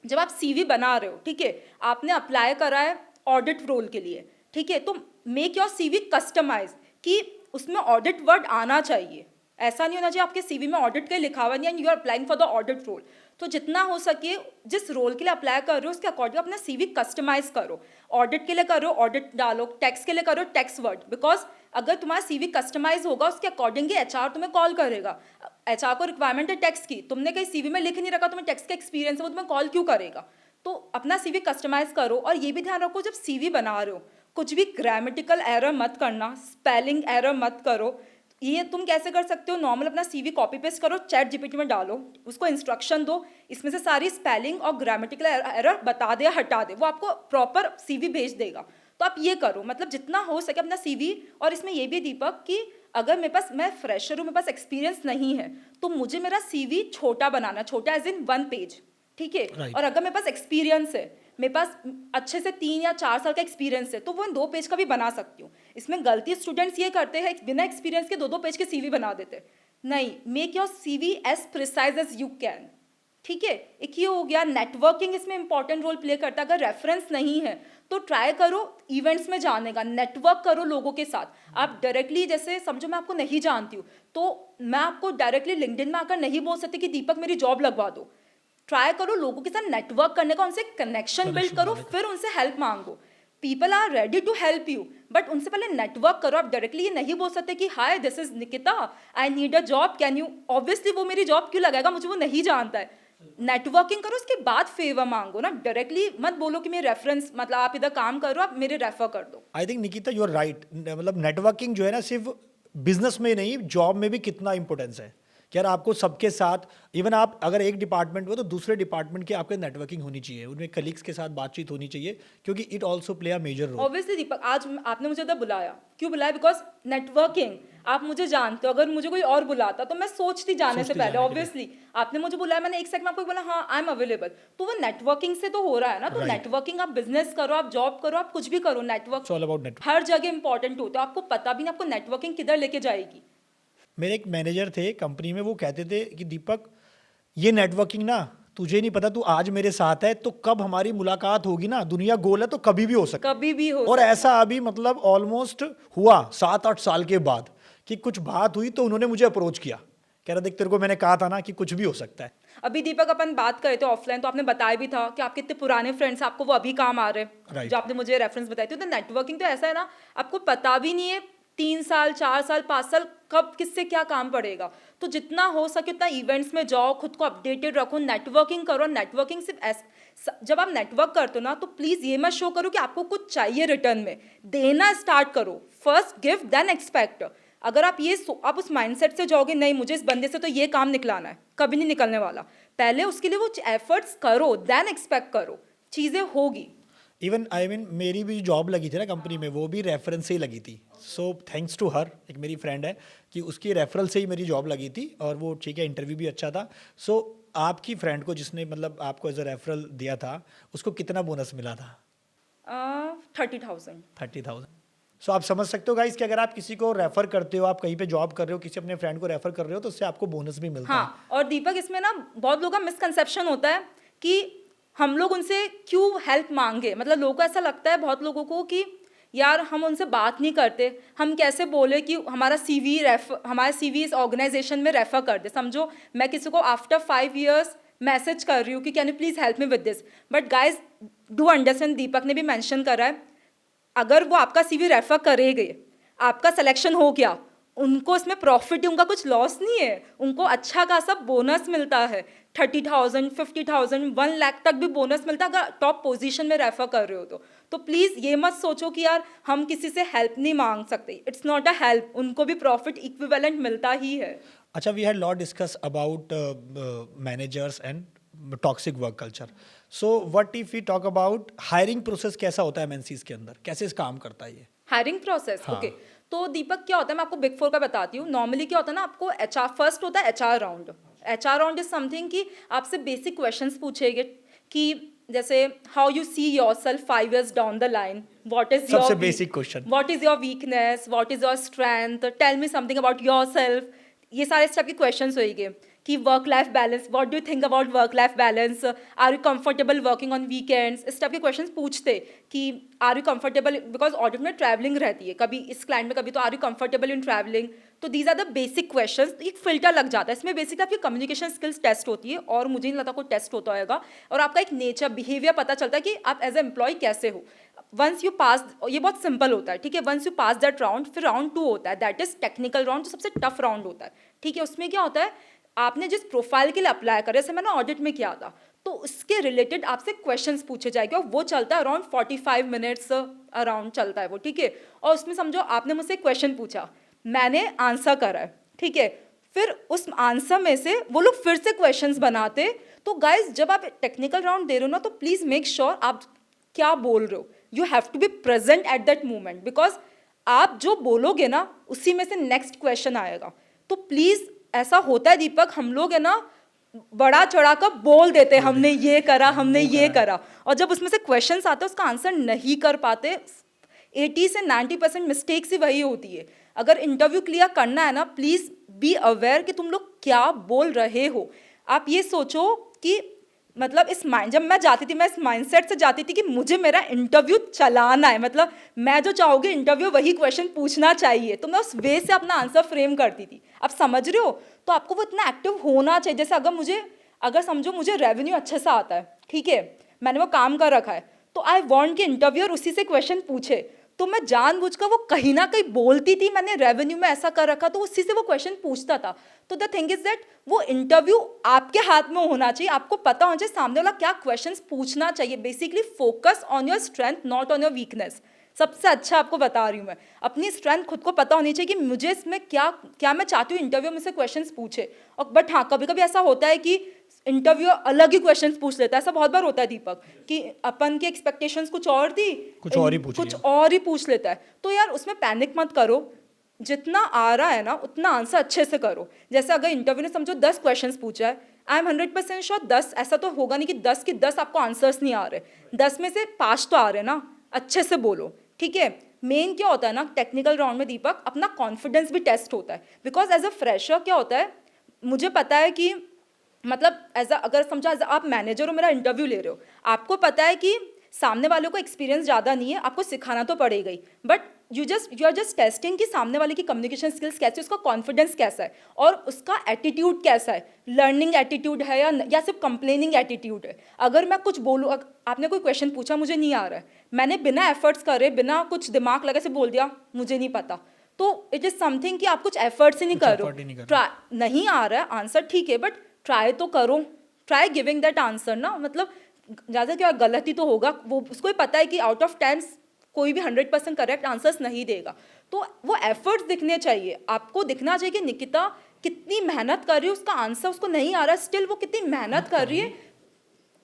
जब आप सीवी बना रहे हो, ठीक है, आपने अप्लाई करा है ऑडिट रोल के लिए, ठीक है, तो मेक योर सीवी कस्टमाइज कि उसमें ऑडिट वर्ड आना चाहिए। ऐसा नहीं होना चाहिए आपके सीवी में ऑडिट के लिखा हुआ नहीं and you are applying for the audit role. तो जितना हो सके जिस रोल के लिए अप्लाई कर रहे हो उसके अकॉर्डिंग अपना सीवी कस्टमाइज करो। ऑडिट के लिए करो ऑडिट डालो, टैक्स के लिए करो टैक्स वर्ड, बिकॉज अगर तुम्हारा सीवी कस्टमाइज होगा उसके अकॉर्डिंग ही एचआर तुम्हें कॉल करेगा। एचआर को रिक्वायरमेंट है टैक्स की, तुमने कहीं सीवी में लिख नहीं रखा तुम्हें टैक्स का एक्सपीरियंस है, वो तुम्हें कॉल क्यों करेगा। तो अपना सीवी कस्टमाइज करो। और ये भी ध्यान रखो जब सीवी बना रहे हो कुछ भी ग्रामेटिकल एरर मत करना, स्पेलिंग एरर मत करो। ये तुम कैसे कर सकते हो, नॉर्मल अपना सीवी कॉपी पेस्ट करो, चैट जीपीटी में डालो, उसको इंस्ट्रक्शन दो, इसमें से सारी स्पेलिंग और ग्रामेटिकल एरर बता दे, हटा दे, वो आपको प्रॉपर सीवी भेज देगा। तो आप ये करो, मतलब जितना हो सके अपना सीवी। और इसमें ये भी दीपक कि अगर मैं फ्रेशर हूँ, मेरे पास एक्सपीरियंस नहीं है, तो मुझे मेरा सीवी छोटा बनाना, छोटा एज इन 1 पेज, ठीक है। Right. और अगर मेरे पास एक्सपीरियंस है, मेरे पास अच्छे से 3 या 4 साल का एक्सपीरियंस है, तो वो 2 पेज का भी बना सकती हूँ। इसमें गलती स्टूडेंट्स ये करते हैं, बिना एक्सपीरियंस के 2 पेज के सीवी बना देते हैं। नहीं, make your CV as precise as you can, ठीक है। एक ये हो गया। नेटवर्किंग इसमें इंपॉर्टेंट रोल प्ले करता है। अगर रेफरेंस नहीं है तो ट्राई करो इवेंट्स में जाने का, नेटवर्क करो लोगों के साथ। आप डायरेक्टली, जैसे समझो मैं आपको नहीं जानती हूँ, तो मैं आपको डायरेक्टली लिंक्डइन में आकर नहीं बोल सकती कि दीपक मेरी जॉब लगवा दो। ट्राई करो लोगों के साथ नेटवर्क करने का, उनसे कनेक्शन बिल्ड करो, फिर उनसे हेल्प मांगो। People are ready to help you, but उनसे पहले नेटवर्क करो। आप डायरेक्टली ये नहीं बोल सकते कि hi this is Nikita, I need a job, can you. Obviously वो मेरी जॉब क्यों लगाएगा, मुझे वो नहीं जानता है। नेटवर्किंग करो, उसके बाद फेवर मांगो ना। डायरेक्टली मत बोलो कि मेरे रेफरेंस, मतलब आप इधर काम करो, आप मेरे रेफर कर दो। I think Nikita you are right. मतलब नेटवर्किंग जो है ना, सिर्फ बिजनेस में नहीं, जॉब में भी कितना इंपॉर्टेंस है कि यार आपको सबके साथ, इवन आप अगर एक डिपार्टमेंट में हो तो दूसरे डिपार्टमेंट की आपके नेटवर्किंग होनी चाहिए, उनमें कलीग्स के साथ बातचीत होनी चाहिए, क्योंकि it also play a major role. Obviously Deepak, आज आपने मुझे उधर बुलाया, क्यों बुलाया? बिकॉज नेटवर्किंग, आप मुझे जानते हो। अगर मुझे कोई और बुलाता तो मैं सोचती जाने से पहले। ऑब्वियसली आपने मुझे बुलाया, मैंने एक सेकंड में आपको बोला हाँ आई एम अवेलेबल, तो वो नेटवर्किंग से तो हो रहा है ना। तो Right. नेटवर्किंग, आप बिजनेस करो, आप जॉब करो, आप कुछ भी करो, नेटवर्क ऑल अबाउट नेटवर्क। हर जगह इंपॉर्टेंट होता है। आपको पता भी नहीं आपको नेटवर्किंग किधर लेके जाएगी। मेरे एक मैनेजर थे कंपनी में, वो कहते थे कि दीपक ये नेटवर्किंग ना, तुझे नहीं पता, तू आज मेरे साथ है तो कब हमारी मुलाकात होगी ना, दुनिया गोल है तो कभी भी हो सकता है। कभी भी हो और ऐसा अभी मतलब ऑलमोस्ट हुआ 7-8 साल के बाद कि कुछ बात हुई तो उन्होंने मुझे अप्रोच किया, कह रहा देख तेरे को मैंने कहा था ना कि कुछ भी हो सकता है। अभी दीपक अपन बात करे थे ऑफलाइन, तो आपने बताया भी था कि आपके इतने पुराने फ्रेंड्स आपको वो अभी काम आ रहे हैं, Right. जो आपने मुझे रेफरेंस बताई थी। तो नेटवर्किंग तो ऐसा है ना, आपको पता भी नहीं है 3 साल 4 साल 5 साल कब किससे क्या काम पड़ेगा। तो जितना हो सके उतना इवेंट्स में जाओ, खुद को अपडेटेड रखो, नेटवर्किंग करो। नेटवर्किंग सिर्फ जब आप नेटवर्क करते हो ना, तो प्लीज़ ये मत शो करो कि आपको कुछ चाहिए रिटर्न में, देना स्टार्ट करो। First give then expect. अगर आप आप उस माइंडसेट से जाओगे, नहीं मुझे इस बंदे से तो ये काम निकलाना है, कभी नहीं निकलने वाला। पहले उसके लिए वो एफर्ट्स करो, देन एक्सपेक्ट करो, चीज़ें होगी। इवन मेरी भी जॉब लगी थी ना कंपनी में, वो भी रेफरेंस से ही लगी थी। सो थैंक्स टू हर, एक मेरी फ्रेंड है कि उसकी रेफरल से ही मेरी जॉब लगी थी, और वो ठीक है इंटरव्यू भी अच्छा था। सो आपकी फ्रेंड को जिसने मतलब आपको एज अ रेफरल दिया था, उसको कितना बोनस मिला था? 30,000। 30,000। सो आप समझ सकते हो गाइस कि अगर आप किसी को रेफर करते हो, आप कहीं पे जॉब कर रहे हो, किसी अपने फ्रेंड को रेफर कर रहे हो, तो उससे आपको बोनस भी मिलता है। हाँ, और दीपक इसमें ना बहुत लोगों का मिसकंसेप्शन होता है कि हम लोग उनसे क्यों हेल्प मांगे, मतलब लोगों को ऐसा लगता है बहुत लोगों को कि यार हम उनसे बात नहीं करते, हम कैसे बोले कि हमारा सीवी इस ऑर्गेनाइजेशन में रेफर कर दे। समझो मैं किसी को आफ्टर 5 years मैसेज कर रही हूँ कि can you please help me with this, but guys do understand, Deepak ने भी मेंशन करा है, अगर वो आपका सीवी रेफर करेंगे, आपका सिलेक्शन हो गया, उनको इसमें प्रॉफिट है, उनका कुछ लॉस नहीं है, उनको अच्छा खासा बोनस मिलता है, 30,000, 50,000, 1 लाख तक भी बोनस मिलता है अगर टॉप पोजीशन में रेफर कर रहे हो तो प्लीज़ ये मत सोचो कि यार हम किसी से हेल्प नहीं मांग सकते, इट्स नॉट अ हेल्प, उनको भी प्रॉफिट इक्विवेलेंट मिलता ही है। अच्छा, we had lot discuss about managers and toxic work culture, so what if we talk about hiring process, कैसा होता है एमएनसीज के अंदर, कैसे इस काम करता है ये हायरिंग प्रोसेस? हाँ। ओके, तो दीपक क्या होता है, मैं आपको बिग 4 का बताती हूँ। नॉर्मली क्या होता है ना, आपको एचआर फर्स्ट होता है, HR round. HR round is something कि आपसे बेसिक क्वेश्चंस पूछेंगे कि जैसे how you see yourself 5 years down the line, what is सबसे your basic question, what is your weakness, what is your strength, tell me something about yourself. ये सारे इस type के क्वेश्चंस होंगे कि work life balance, what do you think about work life balance, are you comfortable working on weekends, इस type के questions पूछते कि are you comfortable, because audit में ट्रैवलिंग रहती है, कभी इस क्लाइंट में कभी, तो are you comfortable in travelling. तो these are the basic questions, एक फिल्टर लग जाता है इसमें, बेसिकली आपकी कम्युनिकेशन स्किल्स टेस्ट होती है, और मुझे नहीं लगता कोई टेस्ट होता होगा, और आपका एक नेचर बिहेवियर पता चलता है कि आप एज ए एम्प्लॉय कैसे हो। वंस यू पास, ये बहुत सिंपल होता है, ठीक है, once you pass that round, फिर राउंड 2 होता है, दैट इज टेक्निकल राउंड, जो सबसे टफ राउंड होता है, ठीक है। उसमें क्या होता है, आपने जिस प्रोफाइल के लिए अप्लाई करे, जैसे मैंने ऑडिट में किया था, तो उसके रिलेटेड आपसे क्वेश्चंस पूछे जाएंगे, और वो चलता है अराउंड 45 मिनट्स अराउंड चलता है वो, ठीक है। और उसमें समझो आपने मुझसे क्वेश्चन पूछा, मैंने आंसर करा है, ठीक है, फिर उस आंसर में से वो लोग फिर से क्वेश्चंस बनाते। तो गाइज जब आप टेक्निकल राउंड दे रहे हो ना, तो प्लीज़ मेक श्योर आप क्या बोल रहे हो, you have to be present at that moment, because आप जो बोलोगे ना उसी में से नेक्स्ट क्वेश्चन आएगा। तो प्लीज़, ऐसा होता है दीपक, हम लोग है ना बड़ा चढ़ा कर बोल देते हैं, हमने ये करा, हमने ये करा, और जब उसमें से क्वेश्चंस आते हैं उसका आंसर नहीं कर पाते। 80 से 90% मिस्टेक्स ही वही होती है। अगर इंटरव्यू क्लियर करना है ना, प्लीज़ बी अवेयर कि तुम लोग क्या बोल रहे हो। आप ये सोचो कि मतलब जब मैं जाती थी, मैं इस माइंडसेट से जाती थी कि मुझे मेरा इंटरव्यू चलाना है, मतलब मैं जो चाहूँगी इंटरव्यू वही क्वेश्चन पूछना चाहिए, तो मैं उस वे से अपना आंसर फ्रेम करती थी। आप समझ रहे हो? तो आपको वो इतना एक्टिव होना चाहिए। जैसे अगर समझो मुझे रेवेन्यू अच्छे से आता है, ठीक है, मैंने वो काम कर रखा है, तो आई वॉन्ट कि इंटरव्यूअर उसी से क्वेश्चन पूछे, तो मैं जानबूझकर वो कहीं ना कहीं बोलती थी, मैंने रेवेन्यू में ऐसा कर रखा, तो उसी से वो क्वेश्चन पूछता था। तो द थिंग इज दैट वो इंटरव्यू आपके हाथ में होना चाहिए, आपको पता होना चाहिए सामने वाला क्या क्वेश्चंस पूछना चाहिए। Basically focus on your strength, not on your weakness. सबसे अच्छा आपको बता रही हूँ मैं, अपनी स्ट्रेंथ खुद को पता होनी चाहिए कि मुझे इसमें क्या मैं चाहती हूँ इंटरव्यू में से क्वेश्चंस पूछे। और बट हाँ, कभी कभी ऐसा होता है कि इंटरव्यू अलग ही क्वेश्चंस पूछ लेता है, ऐसा बहुत बार होता है दीपक, कि अपन की एक्सपेक्टेशंस कुछ और थी, कुछ और ही पूछ लेता है। तो यार उसमें पैनिक मत करो, जितना आ रहा है ना उतना आंसर अच्छे से करो। जैसे अगर इंटरव्यू ने समझो 10 क्वेश्चंस पूछा है, आई एम 100% श्योर 10, ऐसा तो होगा नहीं कि 10 के 10 आपको आंसर्स नहीं आ रहे, 10 में से 5 तो आ रहे ना, अच्छे से बोलो, ठीक है। मेन क्या होता है ना टेक्निकल राउंड में दीपक, अपना कॉन्फिडेंस भी टेस्ट होता है, बिकॉज एज अ फ्रेशर क्या होता है, मुझे पता है कि मतलब अगर समझो आप मैनेजर हो, मेरा इंटरव्यू ले रहे हो, आपको पता है कि सामने वालों को एक्सपीरियंस ज़्यादा नहीं है, आपको सिखाना तो पड़ेगा ही, but you are just testing कि सामने वाले की कम्युनिकेशन स्किल्स कैसे, उसका कॉन्फिडेंस कैसा है और उसका एटीट्यूड कैसा है, लर्निंग एटीट्यूड है या सिर्फ कंप्लेनिंग एटीट्यूड है। अगर मैं कुछ बोलूँ, आपने कोई क्वेश्चन पूछा, मुझे नहीं आ रहा है, मैंने बिना एफर्ट्स करे, बिना कुछ दिमाग लगे से बोल दिया मुझे नहीं पता, तो इट इज़ समथिंग कि आप कुछ एफर्ट्स ही नहीं कर रहे हो, नहीं आ रहा है आंसर, ठीक है, बट ट्राई तो करो, ट्राई गिविंग दैट आंसर ना, मतलब ज़्यादा क्या गलती तो होगा, वो उसको ही पता है कि आउट ऑफ 10 कोई भी 100% करेक्ट आंसर्स नहीं देगा, तो वो एफर्ट्स दिखने चाहिए, आपको दिखना चाहिए कि निकिता कितनी मेहनत कर रही है, उसका आंसर उसको नहीं आ रहा, स्टिल वो कितनी मेहनत कर रही है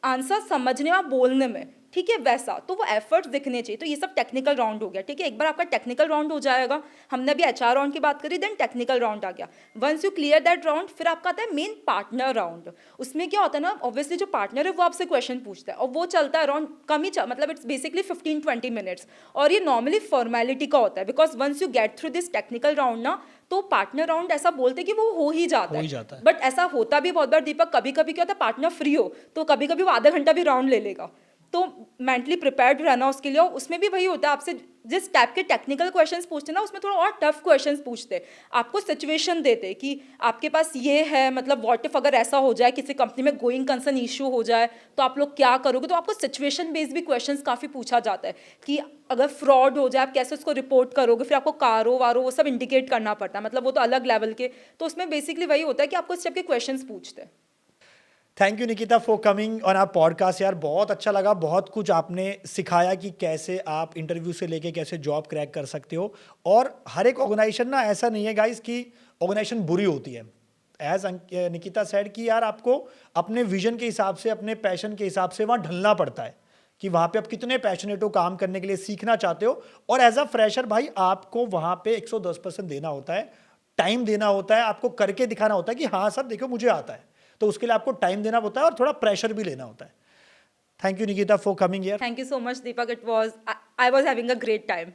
आंसर समझने और बोलने में। ठीक है वैसा, तो वो एफर्ट्स दिखने चाहिए। तो ये सब टेक्निकल राउंड हो गया, ठीक है। एक बार आपका टेक्निकल राउंड हो जाएगा, हमने अभी एचआर राउंड की बात करी, देन टेक्निकल राउंड आ गया। Once you clear that round, फिर आपका आता है मेन पार्टनर राउंड। उसमें क्या होता है ना, ऑब्वियसली जो पार्टनर है वो आपसे क्वेश्चन पूछता है, और वो चलता है अराउंड कम ही मतलब इट्स बेसिकली 15-20 मिनट्स, और ये नॉर्मली फॉर्मेलिटी का होता है, because once you get through this technical round ना, तो पार्टनर राउंड ऐसा बोलते कि वो हो ही जाता है। बट ऐसा होता भी बहुत बार दीपक, कभी कभी क्या होता है, पार्टनर फ्री हो तो कभी कभी वो आधा घंटा भी राउंड ले लेगा। तो मेंटली प्रिपेयर्ड रहना उसके लिए। और उसमें भी वही होता है, आपसे जिस टाइप के टेक्निकल क्वेश्चंस पूछते हैं ना, उसमें थोड़ा और टफ क्वेश्चंस पूछते हैं, आपको सिचुएशन देते कि आपके पास ये है, मतलब व्हाट इफ अगर ऐसा हो जाए, किसी कंपनी में गोइंग कंसर्न इशू हो जाए तो आप लोग क्या करोगे। तो आपको सिचुएशन बेस्ड भी क्वेश्चंस काफ़ी पूछा जाता है कि अगर फ्रॉड हो जाए आप कैसे उसको रिपोर्ट करोगे, फिर आपको कारो वारो वो सब इंडिकेट करना पड़ता है, मतलब वो तो अलग लेवल के। तो उसमें बेसिकली वही होता है कि आपको इस टाइप के क्वेश्चंस पूछते हैं। Thank you Nikita for coming on our podcast. यार बहुत अच्छा लगा, बहुत कुछ आपने सिखाया कि कैसे आप इंटरव्यू से लेके कैसे जॉब क्रैक कर सकते हो। और हर एक ऑर्गेनाइजेशन ना ऐसा नहीं है गाइस कि ऑर्गेनाइजेशन बुरी होती है। एज निकिता सेड कि यार आपको अपने विजन के हिसाब से, अपने पैशन के हिसाब से वहाँ ढलना पड़ता है कि वहाँ पे आप कितने पैशनेट हो, काम करने के लिए सीखना चाहते हो। और एज अ फ्रेशर भाई आपको वहाँ पे 110% देना होता है, टाइम देना होता है, आपको करके दिखाना होता है कि हाँ सर देखो मुझे आता है। तो उसके लिए आपको टाइम देना होता है और थोड़ा प्रेशर भी लेना होता है। Thank you Nikita for coming here. Thank you so much Deepak, it was I was having a great time.